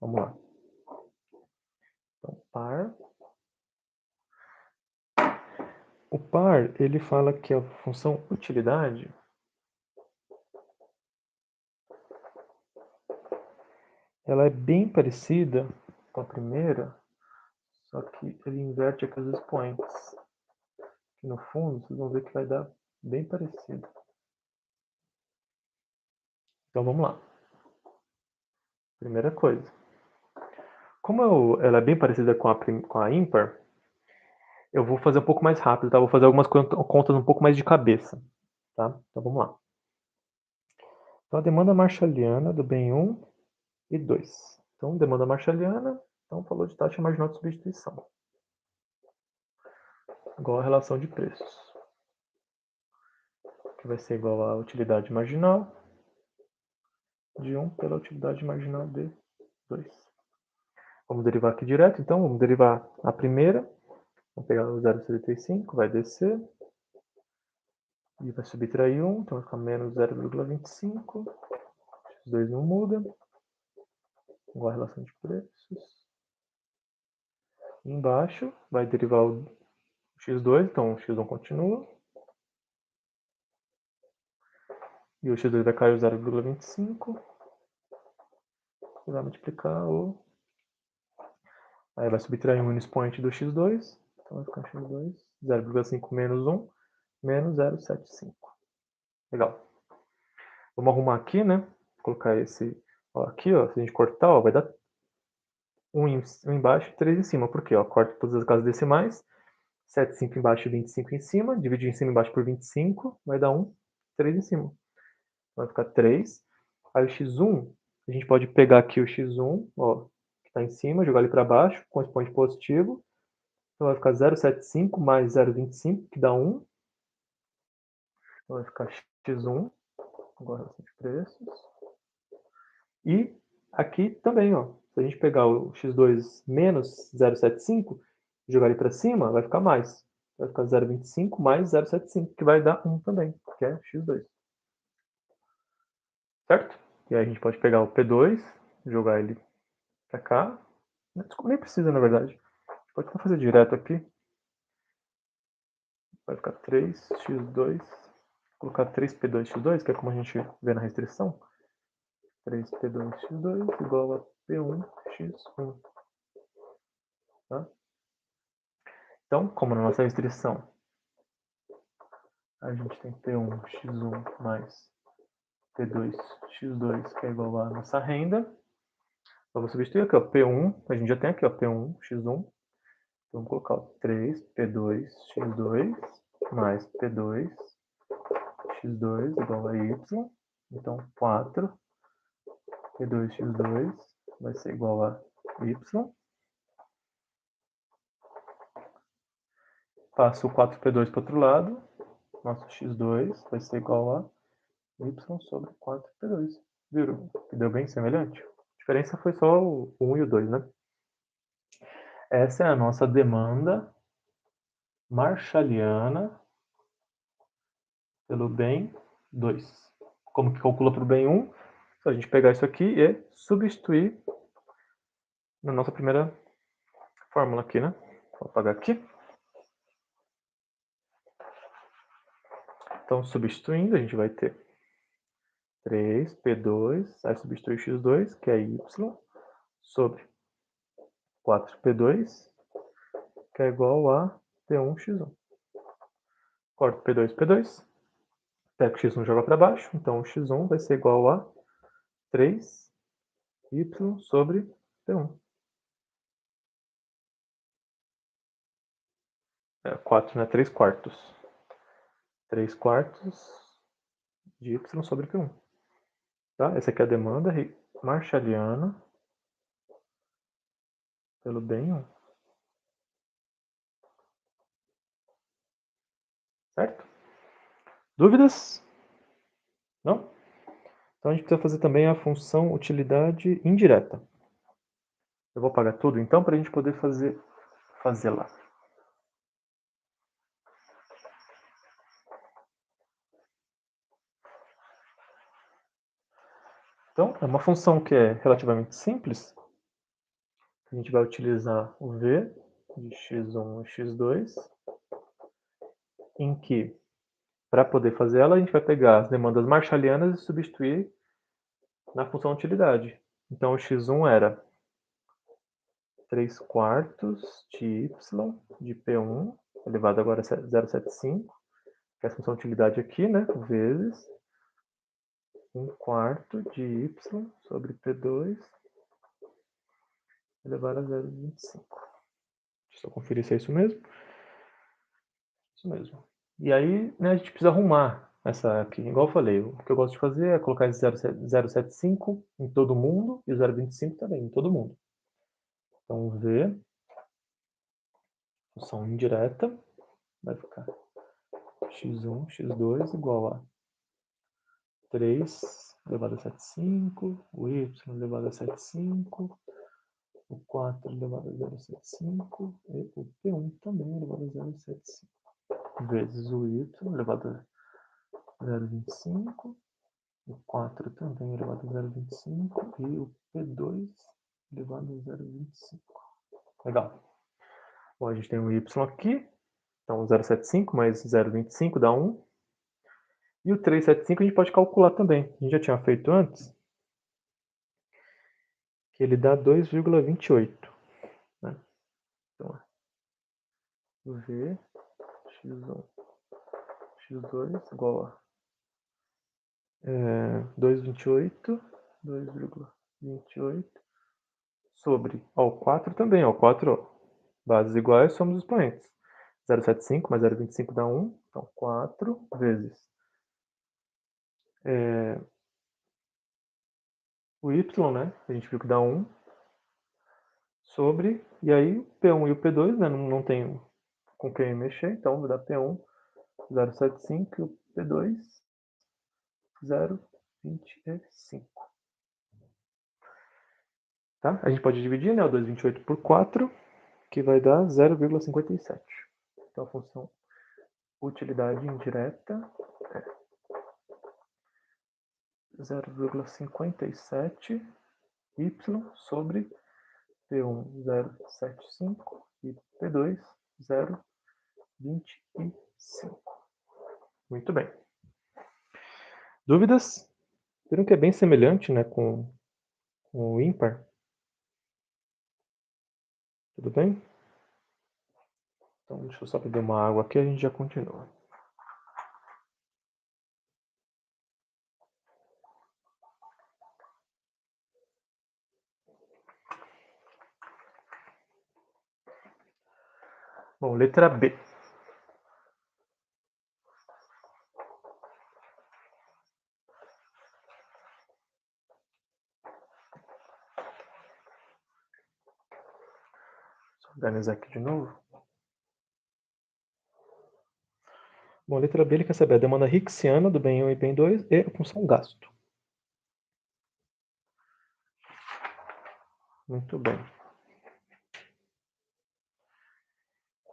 Vamos lá. Então, par. O par, ele fala que a função utilidade ela é bem parecida com a primeira, só que ele inverte aqui os expoentes. E no fundo, vocês vão ver que vai dar bem parecido. Então vamos lá. Primeira coisa. Como ela é bem parecida com a ímpar, eu vou fazer um pouco mais rápido, tá? Vou fazer algumas contas um pouco mais de cabeça, tá? Então vamos lá. Então a demanda marshalliana do bem 1 e 2. Então demanda marshalliana, então falou de taxa marginal de substituição. Igual a relação de preços. Que vai ser igual à utilidade marginal de 1 pela utilidade marginal de 2. Vamos derivar aqui direto, então vamos derivar a primeira. Vamos pegar o 0,75, vai descer. E vai subtrair 1, então vai ficar menos 0,25. X2 não muda. Igual a relação de preços. Embaixo vai derivar o x2, então o x1 continua. E o x2 vai cair o 0,25. E vai multiplicar o... Aí vai subtrair 1 no expoente do x2. Então vai ficar x2, 0,5 menos 1, menos 0,75. Legal. Vamos arrumar aqui, né? Colocar esse... Ó, aqui, ó, se a gente cortar, ó, vai dar 1 embaixo e 3 em cima. Por quê? Ó, corta todas as casas decimais. 7, 5 embaixo e 25 em cima. Dividir em cima e embaixo por 25. Vai dar 1, 3 em cima. Vai ficar 3. Aí o x1, a gente pode pegar aqui o x1, ó, que está em cima, jogar ele para baixo, com expoente positivo. Então vai ficar 0,75 mais 0,25, que dá 1. Então vai ficar x1 Agora relação de preços. E aqui também, ó, se a gente pegar o x2 menos 0,75 e jogar ele para cima, vai ficar mais. Vai ficar 0,25 mais 0,75, que vai dar 1 também, que é x2. Certo? E aí a gente pode pegar o P2, jogar ele para cá. Nem precisa, na verdade. Pode só fazer direto aqui. Vai ficar 3x2. Colocar 3P2x2, que é como a gente vê na restrição. 3P2x2 igual a P1x1. Tá? Então, como na nossa restrição a gente tem P1x1 mais P2x2, que é igual a nossa renda. Eu vou substituir aqui, ó, P1, a gente já tem aqui, ó, P1x1. Então, vamos colocar ó, 3P2x2 mais P2x2 igual a Y. Então, 4P2x2 vai ser igual a Y. Passo o 4P2 para o outro lado. Nosso x2 vai ser igual a y sobre 4P2. Viram? Que deu bem semelhante? A diferença foi só o 1 e o 2, né? Essa é a nossa demanda marshalliana pelo bem 2. Como que calcula para o bem 1? Se a gente pegar isso aqui e substituir na nossa primeira fórmula aqui, né? Vou apagar aqui. Então, substituindo, a gente vai ter 3P2, aí substituir x2, que é y, sobre 4P2, que é igual a P1x1. Corto P2, P2, pego o x1 e jogo para baixo, então o x1 vai ser igual a 3y sobre P1. 4, né? 3 quartos. 3 quartos de y sobre P1. Tá? Essa aqui é a demanda marshalliana pelo bem 1. Certo? Dúvidas? Não? Então a gente precisa fazer também a função utilidade indireta. Eu vou apagar tudo então para a gente poder fazer lá. Então, é uma função que é relativamente simples. A gente vai utilizar o V de x1 e x2, em que, para poder fazer ela, a gente vai pegar as demandas marshallianas e substituir na função utilidade. Então, o x1 era 3 quartos de y de P1, elevado agora a 0,75, que é a função utilidade aqui, né, vezes 1 quarto de y sobre P2 elevado a 0,25. Deixa eu conferir se é isso mesmo. Isso mesmo. E aí, né, a gente precisa arrumar essa aqui. Igual eu falei, o que eu gosto de fazer é colocar esse 0,75 em todo mundo e o 0,25 também em todo mundo. Então, V, função indireta, vai ficar x1, x2 igual a 3 elevado a 7,5, o y elevado a 7,5, o 4 elevado a 0,75 e o P1 também elevado a 0,75, vezes o y elevado a 0,25, o 4 também elevado a 0,25 e o P2 elevado a 0,25. Legal. Bom, a gente tem um y aqui, então 0,75 mais 0,25 dá 1. E o 375 a gente pode calcular também. A gente já tinha feito antes, que ele dá 2,28. Né? Então, V, x1, x2 igual a 2,28, 2,28 sobre, ó, o 4 também, ó, 4, ó, bases iguais, somos os expoentes. 0,75 mais 0,25 dá 1, então 4 vezes o y, né, a gente viu que dá 1, sobre, e aí o P1 e o P2, né, não tem com quem mexer, então vai dar P1 0,75 e o P2 0,25. 25. Tá? A gente pode dividir, né, o 2,28 por 4, que vai dar 0,57. Então, a função utilidade indireta é 0,57 y sobre P1 0,75 e P2 0,25. Muito bem. Dúvidas? Viram que é bem semelhante, né, com o ímpar? Tudo bem? Então, deixa eu só beber uma água aqui e a gente já continua. Bom, letra B. Deixa eu organizar aqui de novo. Bom, letra B, ele quer saber a demanda Hicksiana do bem 1 e bem 2 e a função gasto. Muito bem.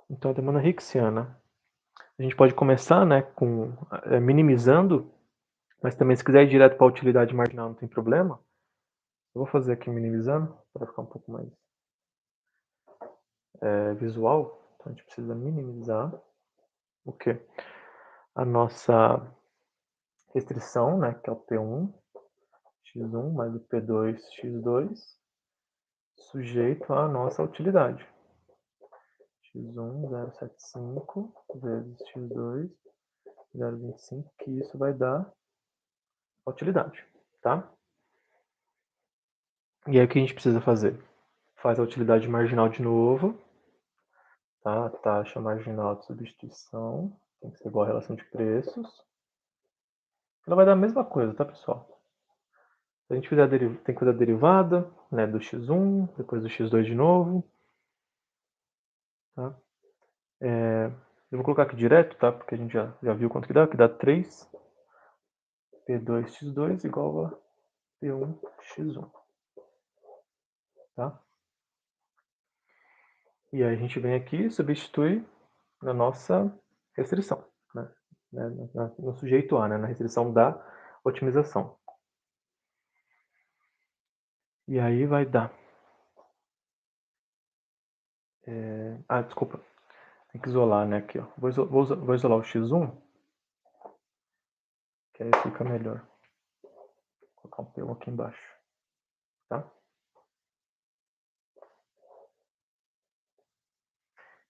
Então, a demanda Hicksiana. A gente pode começar, né, com minimizando, mas também se quiser ir direto para a utilidade marginal não tem problema. Eu vou fazer aqui minimizando, para ficar um pouco mais visual. Então, a gente precisa minimizar o quê? A nossa restrição, né, que é o P1, x1 mais o P2, x2, sujeito à nossa utilidade. x1, 0,75 vezes x2, 0,25, que isso vai dar a utilidade, tá? E aí o que a gente precisa fazer? Faz a utilidade marginal de novo, tá? A taxa marginal de substituição tem que ser igual à relação de preços. Ela vai dar a mesma coisa, tá, pessoal? Se a gente fizer tem que fazer a derivada, né, do x1, depois do x2 de novo, tá? Eu vou colocar aqui direto, tá? Porque a gente já viu quanto que dá 3 P2x2 igual a P1x1, tá? E aí a gente vem aqui e substitui na nossa restrição, né? No sujeito A, né? Na restrição da otimização. E aí vai dar... desculpa. Tem que isolar, né? Aqui, ó. Vou isolar o x1, que aí fica melhor. Vou colocar um P1 aqui embaixo, tá?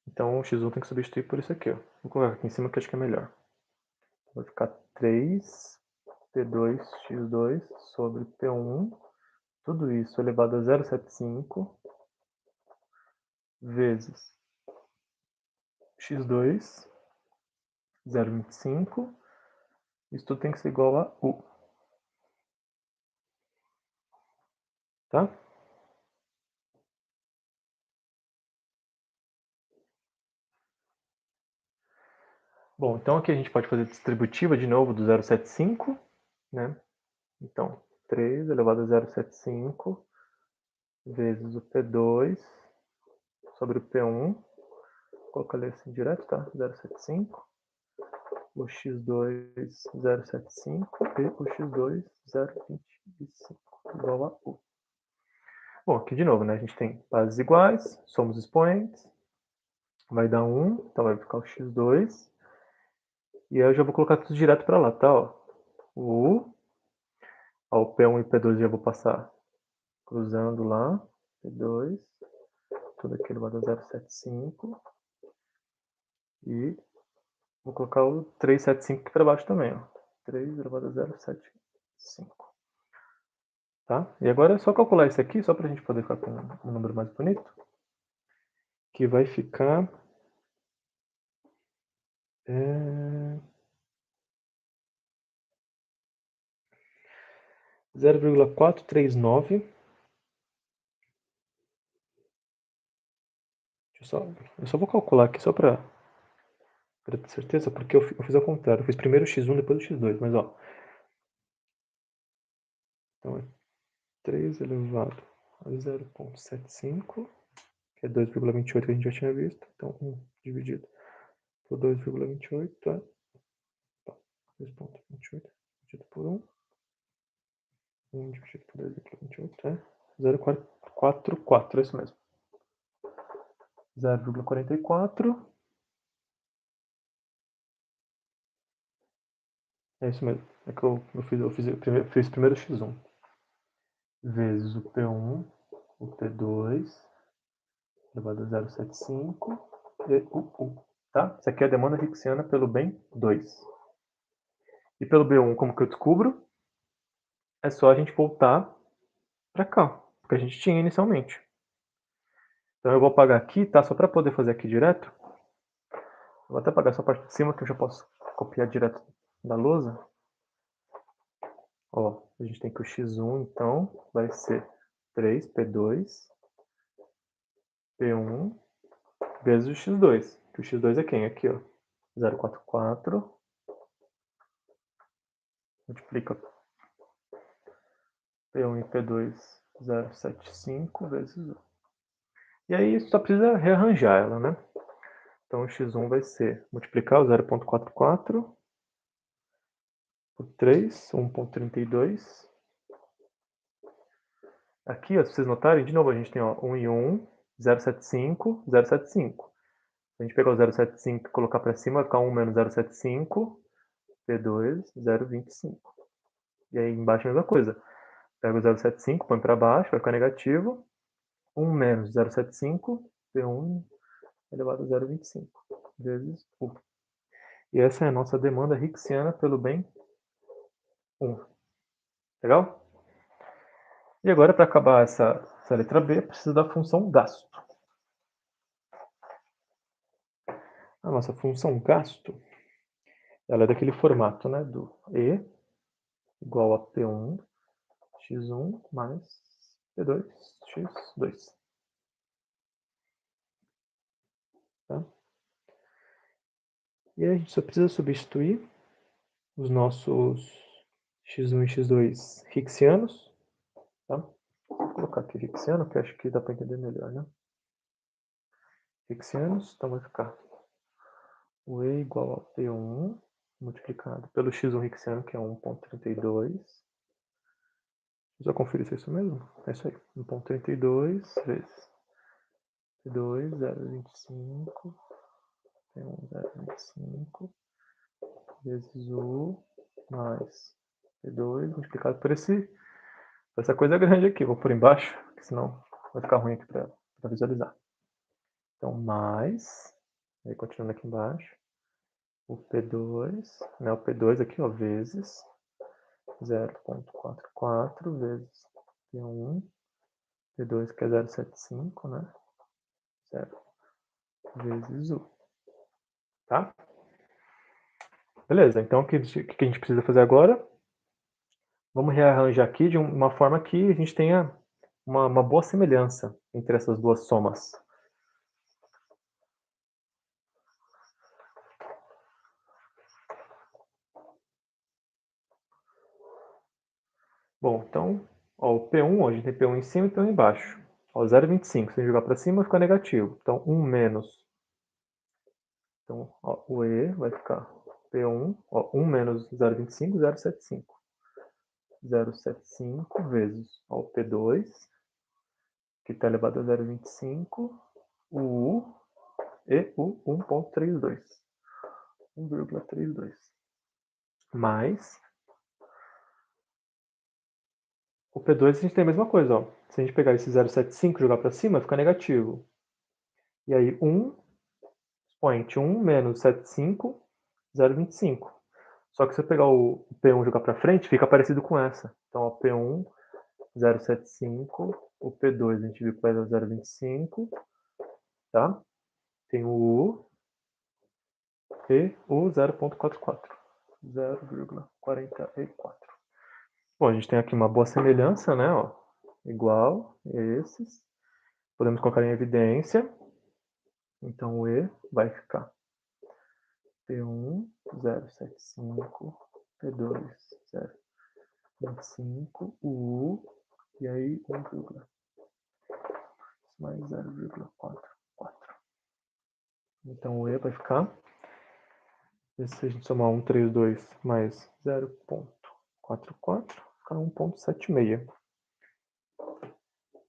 Então o x1 tem que substituir por isso aqui, ó. Vou colocar aqui em cima que acho que é melhor. Vai ficar 3 P2x2 sobre P1, tudo isso elevado a 0,75 vezes x2, 0,25. Isso tudo tem que ser igual a U. Tá? Bom, então aqui a gente pode fazer distributiva de novo do 0,75, né? Então, 3 elevado a 0,75 vezes o P2 sobre o P1. Vou colocar ali assim direto, tá? 0,75. O x2 0,75 e o x2 0,25 igual a U. Bom, aqui de novo, né? A gente tem bases iguais, somos expoentes, vai dar 1, então vai ficar o x2. E aí eu já vou colocar tudo direto para lá, tá? Ó. O U, ó, o P1 e o P2 já vou passar cruzando lá, P2, tudo aqui elevado a 0,75. E vou colocar o 375 aqui para baixo também, ó. 3 elevado a 0,75. Tá? E agora é só calcular isso aqui, só para a gente poder ficar com um número mais bonito. Que vai ficar... 0,439. Eu só vou calcular aqui só para ter certeza, porque eu fiz ao contrário. Eu fiz primeiro o x1, depois o x2, mas ó. Então, é 3 elevado a 0,75, que é 2,28 que a gente já tinha visto. Então, 1 dividido por 2,28 é 2,28 dividido por 1. 1 dividido por 2,28 é 0,44, é isso mesmo. 0,44. É isso mesmo. É que eu fiz primeiro x1 vezes o P1, o P2, elevado a 0,75 e o U. Tá? Isso aqui é a demanda Hicksiana pelo bem 2. E pelo B1, como que eu descubro? É só a gente voltar para cá, porque a gente tinha inicialmente. Então eu vou apagar aqui, tá? Só para poder fazer aqui direto. Eu vou até apagar essa parte de cima, que eu já posso copiar direto da lousa. Ó, a gente tem que o x1, então, vai ser 3p2, p1, vezes o x2. Que o x2 é quem? Aqui, ó. 0,44. Multiplica P1 e P2, 0,75 vezes 1. E aí só precisa rearranjar ela, né? Então o x1 vai ser multiplicar o 0,44 por 3, 1,32. Aqui, ó, se vocês notarem, de novo, a gente tem ó, 1 e 1, 0,75, 0,75. Se a gente pegar o 0,75 e colocar para cima, vai ficar 1 menos 0,75, P2, 0,25. E aí embaixo a mesma coisa. Pega o 0,75, põe para baixo, vai ficar negativo. 1 menos 0,75, P1 elevado a 0,25, vezes U. E essa é a nossa demanda Hicksiana pelo bem 1. Legal? E agora, para acabar essa letra B, precisa da função gasto. A nossa função gasto, ela é daquele formato, né, do E igual a P1 x1 mais P2 x2. Tá? E aí a gente só precisa substituir os nossos x1 e x2 Hicksianos. Tá? Vou colocar aqui Hicksiano, que acho que dá para entender melhor, né? Hicksianos, então vai ficar o E igual a P1 multiplicado pelo x1 Hicksiano, que é 1,32. Já conferir se é isso mesmo? É isso aí. 1,32 vezes P2, 0,25, P1, 0,25, vezes U, mais P2, multiplicado por essa coisa grande aqui. Vou por embaixo, porque senão vai ficar ruim aqui para visualizar. Então, mais, aí continuando aqui embaixo, o P2, né, o P2 aqui, ó, vezes 0,44 vezes P1, P2 que é 0,75, né, 0 vezes U, tá? Beleza, então o que a gente precisa fazer agora? Vamos rearranjar aqui de uma forma que a gente tenha uma boa semelhança entre essas duas somas. Bom, então, ó, o P1, ó, a gente tem P1 em cima e P1 embaixo. Ó, 0,25, se a gente jogar para cima, fica negativo. Então, 1 menos. Então, ó, o E vai ficar P1, ó, 1 menos 0,25, 0,75. 0,75 vezes ó, o P2, que está elevado a 0,25, o U e o 1,32. 1,32. Mais o P2 a gente tem a mesma coisa. Ó. Se a gente pegar esse 0,75 e jogar para cima, fica negativo. E aí 1 expoente 1 menos 75, 0,25. Só que se eu pegar o P1 e jogar para frente, fica parecido com essa. Então, ó, P1, 0,75. O P2 a gente viu que vai dar 0,25. Tá? Tem o U e o 0,44. 0,44. Bom, a gente tem aqui uma boa semelhança, né? Ó, igual a esses. Podemos colocar em evidência. Então, o E vai ficar P1, 0,75, P2, 0. 25, o U, e aí 1, mais 0,44. Então o E vai ficar, se a gente somar 132 mais 0,44, fica 1,76.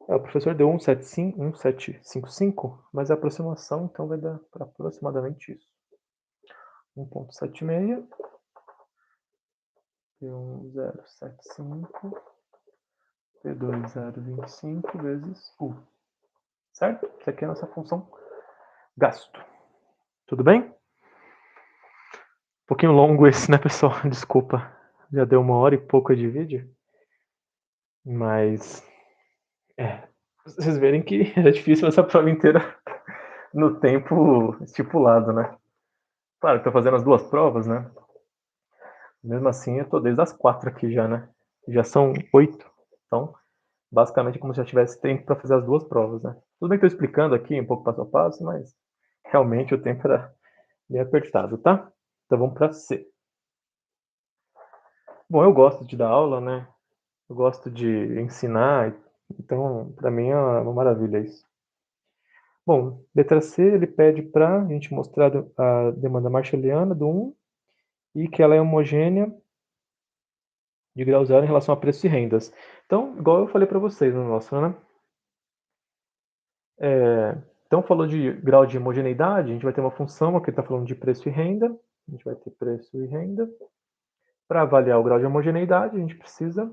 O professor deu 1,755, mas a aproximação então vai dar para aproximadamente isso. 1,76, P1 0,75, P2 0,25 vezes U. Certo? Isso aqui é a nossa função gasto. Tudo bem? Um pouquinho longo esse, né, pessoal? Desculpa. Já deu 1 hora e pouco de vídeo. Mas, vocês verem que é difícil essa prova inteira no tempo estipulado, né? Claro, estou fazendo as 2 provas, né? Mesmo assim, eu estou desde as 4 aqui já, né? Já são 8. Então, basicamente, como se já tivesse tempo para fazer as 2 provas, né? Tudo bem que estou explicando aqui um pouco passo a passo, mas realmente o tempo era bem apertado, tá? Então vamos para C. Bom, eu gosto de dar aula, né? Eu gosto de ensinar, então para mim é uma maravilha isso. Bom, letra C, ele pede para a gente mostrar a demanda marshalliana do 1 e que ela é homogênea de grau zero em relação a preços e rendas. Então, igual eu falei para vocês no nosso, né? Então, falou de grau de homogeneidade, a gente vai ter uma função, aqui está falando de preço e renda, a gente vai ter preço e renda. Para avaliar o grau de homogeneidade, a gente precisa...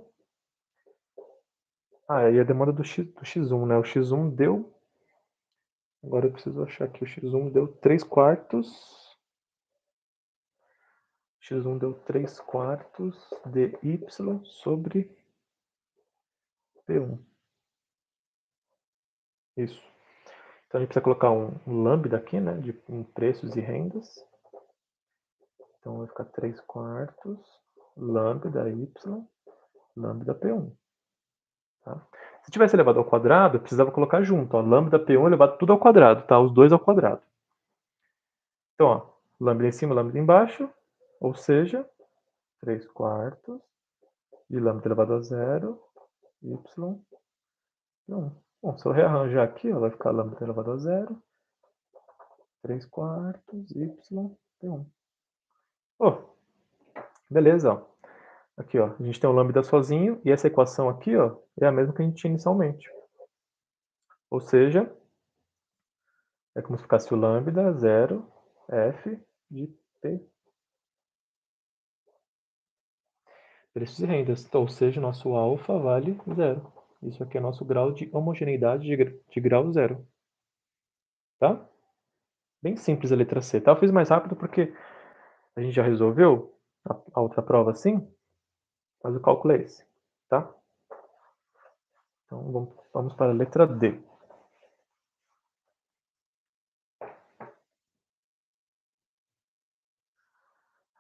e a demanda do X1, né? O X1 deu... Agora eu preciso achar aqui, o X1 deu 3/4. X1 deu 3/4 de Y sobre P1. Isso. Então a gente precisa colocar um lambda aqui, né? De preços e rendas. Então vai ficar 3/4 lambda Y, lambda P1. Tá? Se tivesse elevado ao quadrado, eu precisava colocar junto. Ó, lambda P1 elevado tudo ao quadrado, tá? Os dois ao quadrado. Então, ó, lambda em cima, lambda embaixo, ou seja, 3/4 de lambda elevado a zero, y, P1. Bom, se eu rearranjar aqui, ó, vai ficar lambda elevado a zero, 3/4, y, P1. Beleza, ó. Aqui, ó, a gente tem o lambda sozinho, e essa equação aqui, ó, é a mesma que a gente tinha inicialmente. Ou seja, é como se ficasse o lambda 0, f de P. Preços e rendas. Então, ou seja, nosso alfa vale 0. Isso aqui é nosso grau de homogeneidade de grau 0. Tá? Bem simples a letra C, tá? Eu fiz mais rápido porque a gente já resolveu a outra prova assim, mas o cálculo é esse, tá? Então, vamos para a letra D.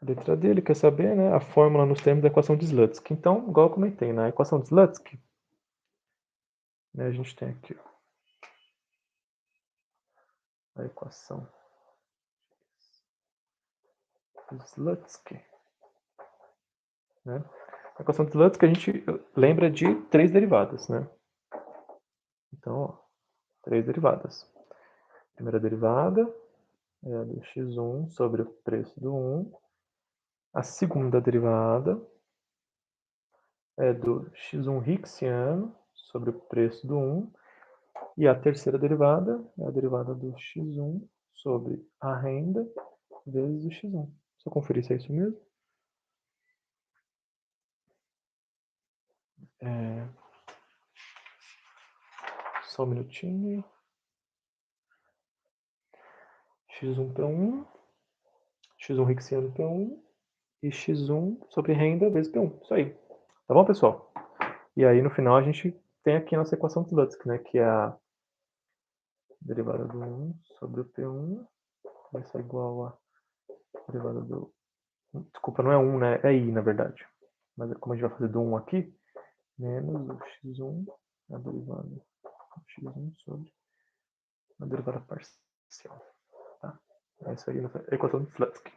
A letra D, ele quer saber, né, a fórmula nos termos da equação de Slutsky. Então, igual eu comentei, na equação de Slutsky, né, a gente tem aqui ó, a equação de Slutsky. Né? A equação de Slutsky a gente lembra de 3 derivadas. Né? Então, ó, 3 derivadas. A primeira derivada é a do x1 sobre o preço do 1. A segunda derivada é do x1 Hicksiano sobre o preço do 1. E a terceira derivada é a derivada do x1 sobre a renda vezes o x1. Só conferir se é isso mesmo. Só um minutinho. X1 P1, x1 Hicksiano P1 e x1 sobre renda vezes P1. Isso aí. Tá bom, pessoal? E aí, no final, a gente tem aqui a nossa equação de Slutsky, né? Que é a derivada do 1 sobre o P1 vai ser igual a derivada do... Desculpa, não é 1, né? É I, na verdade. Mas como a gente vai fazer do 1 aqui, menos o x1, a derivada do x1 sobre a derivada parcial. Tá? É isso aí, a equação de Slutsky.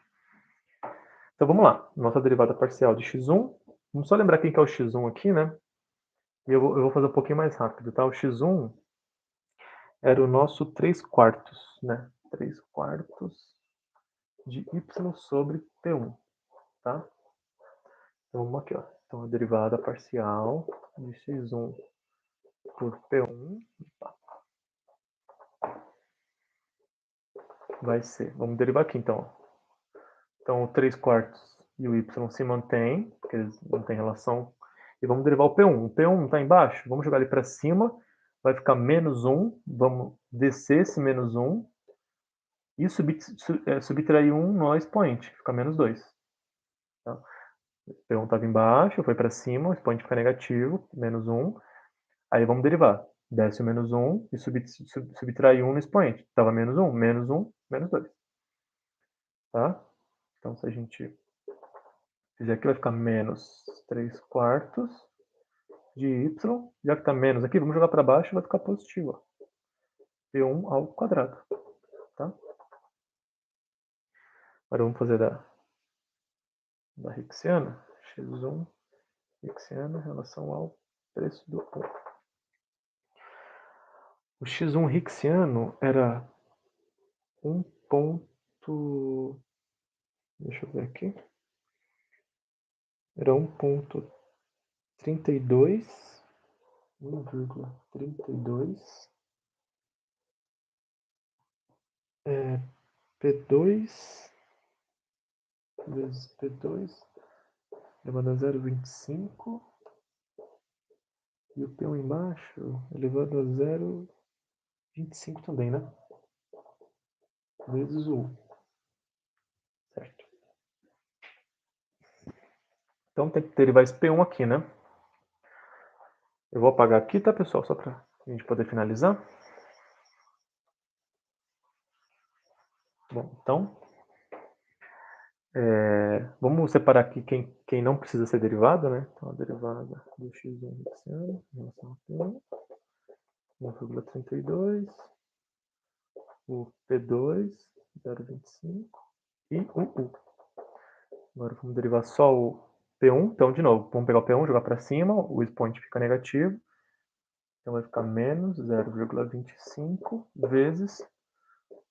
Então vamos lá. Nossa derivada parcial de x1 Vamos só lembrar quem que é o x1 aqui, né? E eu vou fazer um pouquinho mais rápido, tá? O x1 era o nosso 3/4, né? 3/4 de y sobre P1, tá? Então vamos aqui, ó. Então a derivada parcial de x1 por P1 vai ser, vamos derivar aqui então. Então o 3/4 e o y se mantém, porque eles não têm relação. E vamos derivar o P1. O P1 está embaixo, vamos jogar ele para cima, vai ficar menos 1, vamos descer esse menos 1 e subtrair 1 no expoente, fica menos 2. Tá? O P1 estava embaixo, foi para cima, o expoente fica negativo, menos 1. Aí vamos derivar. Desce o menos 1 e subtrai 1 no expoente. Estava menos 1, menos 1, menos 2. Tá? Então, se a gente fizer aqui, vai ficar menos 3/4 de y. Já que está menos aqui, vamos jogar para baixo, vai ficar positivo. Ó. P1 ao quadrado. Tá? Agora vamos fazer da Rixiana. x1 Rixiana em relação ao preço do 1. O x1 Rixiano era 1 ponto... Deixa eu ver aqui. Era 1,32 P2 vezes P2 elevado a 0,25 e o P1 embaixo elevado a 0,25 também, né? Vezes o 1. Certo. Então tem que derivar esse P1 aqui, né? Eu vou apagar aqui, tá, pessoal? Só para a gente poder finalizar. Bom, então... vamos separar aqui quem não precisa ser derivado, né? Então a derivada do x1 Rixiano em relação a P1, 1,32, o P2, 0,25 e o U. Agora vamos derivar só o P1. Então, de novo, vamos pegar o P1, jogar para cima, o expoente fica negativo. Então vai ficar menos 0,25 vezes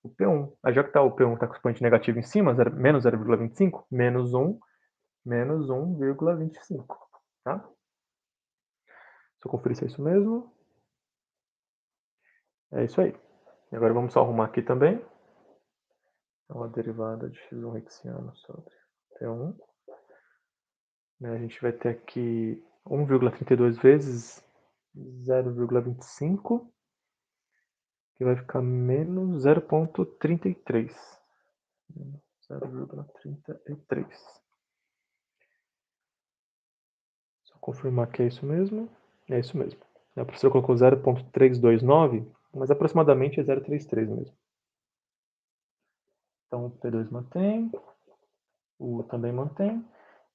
o P1. Aí já que tá, o P1 está com o expoente negativo em cima, menos 0,25, menos 1, menos 1,25. Tá? Se eu conferir se é isso mesmo. É isso aí. E agora vamos só arrumar aqui também. Então a derivada de x1 Rixiano sobre P1. A gente vai ter aqui 1,32 vezes 0,25, que vai ficar menos 0,33. 0,33. Só confirmar que é isso mesmo. É isso mesmo. A professora colocou 0,329, mas aproximadamente é 0,33 mesmo. Então o P2 mantém, o U também mantém.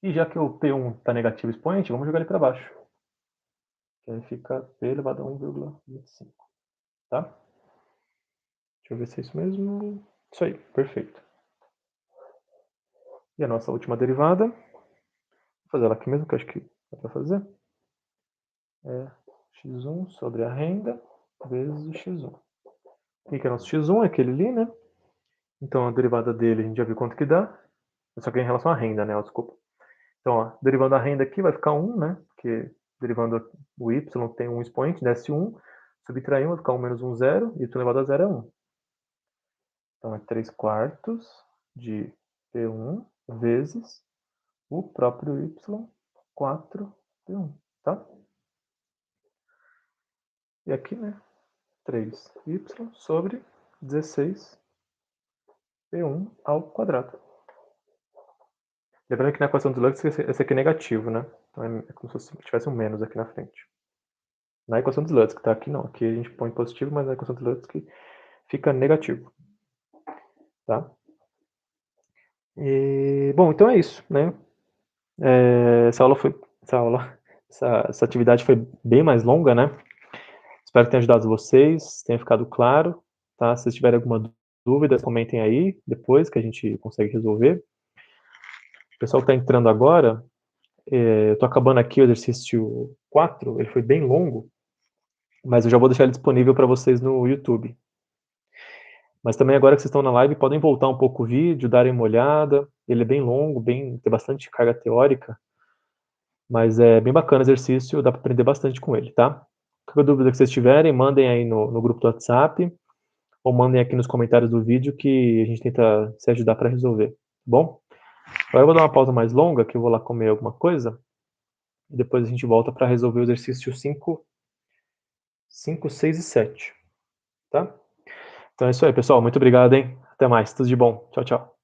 E já que o P1 está negativo expoente, vamos jogar ele para baixo. Que aí fica P elevado a 1,25. Tá? Deixa eu ver se é isso mesmo. Isso aí, perfeito. E a nossa última derivada, vou fazer ela aqui mesmo, que eu acho que dá para fazer. É x1 sobre a renda vezes o x1. O que é nosso x1? É aquele ali, né? Então a derivada dele a gente já viu quanto que dá. Só que é em relação à renda, né? Desculpa. Então, ó, derivando a renda aqui vai ficar 1, né? Porque derivando o y tem um expoente, desce 1. Subtrai 1 vai ficar 1 menos 1, 0. E y elevado a 0 é 1. Então é 3/4 de P1 vezes o próprio y, 4P1, tá? E aqui, né, 3y sobre 16P1 ao quadrado. Lembrando que na equação de Lux esse aqui é negativo, né? Então é como se tivesse um menos aqui na frente. Na equação de Lux, que tá aqui não. Aqui a gente põe positivo, mas na equação de Lux fica negativo. Tá? E, bom, então é isso, né? Essa atividade foi bem mais longa, né? Espero que tenha ajudado vocês, tenha ficado claro, tá? Se vocês tiverem alguma dúvida, comentem aí depois que a gente consegue resolver. O pessoal que está entrando agora, Eu tô acabando aqui o exercício 4, ele foi bem longo, mas eu já vou deixar ele disponível para vocês no YouTube. Mas também agora que vocês estão na live, podem voltar um pouco o vídeo, darem uma olhada. Ele é bem longo, tem bastante carga teórica, mas é bem bacana o exercício, dá para aprender bastante com ele, tá? Qualquer dúvida que vocês tiverem, mandem aí no grupo do WhatsApp, ou mandem aqui nos comentários do vídeo que a gente tenta se ajudar para resolver, tá bom? Agora eu vou dar uma pausa mais longa, que eu vou lá comer alguma coisa, e depois a gente volta para resolver o exercício 5, 6 e 7, tá? Então é isso aí, pessoal. Muito obrigado, hein? Até mais. Tudo de bom. Tchau, tchau.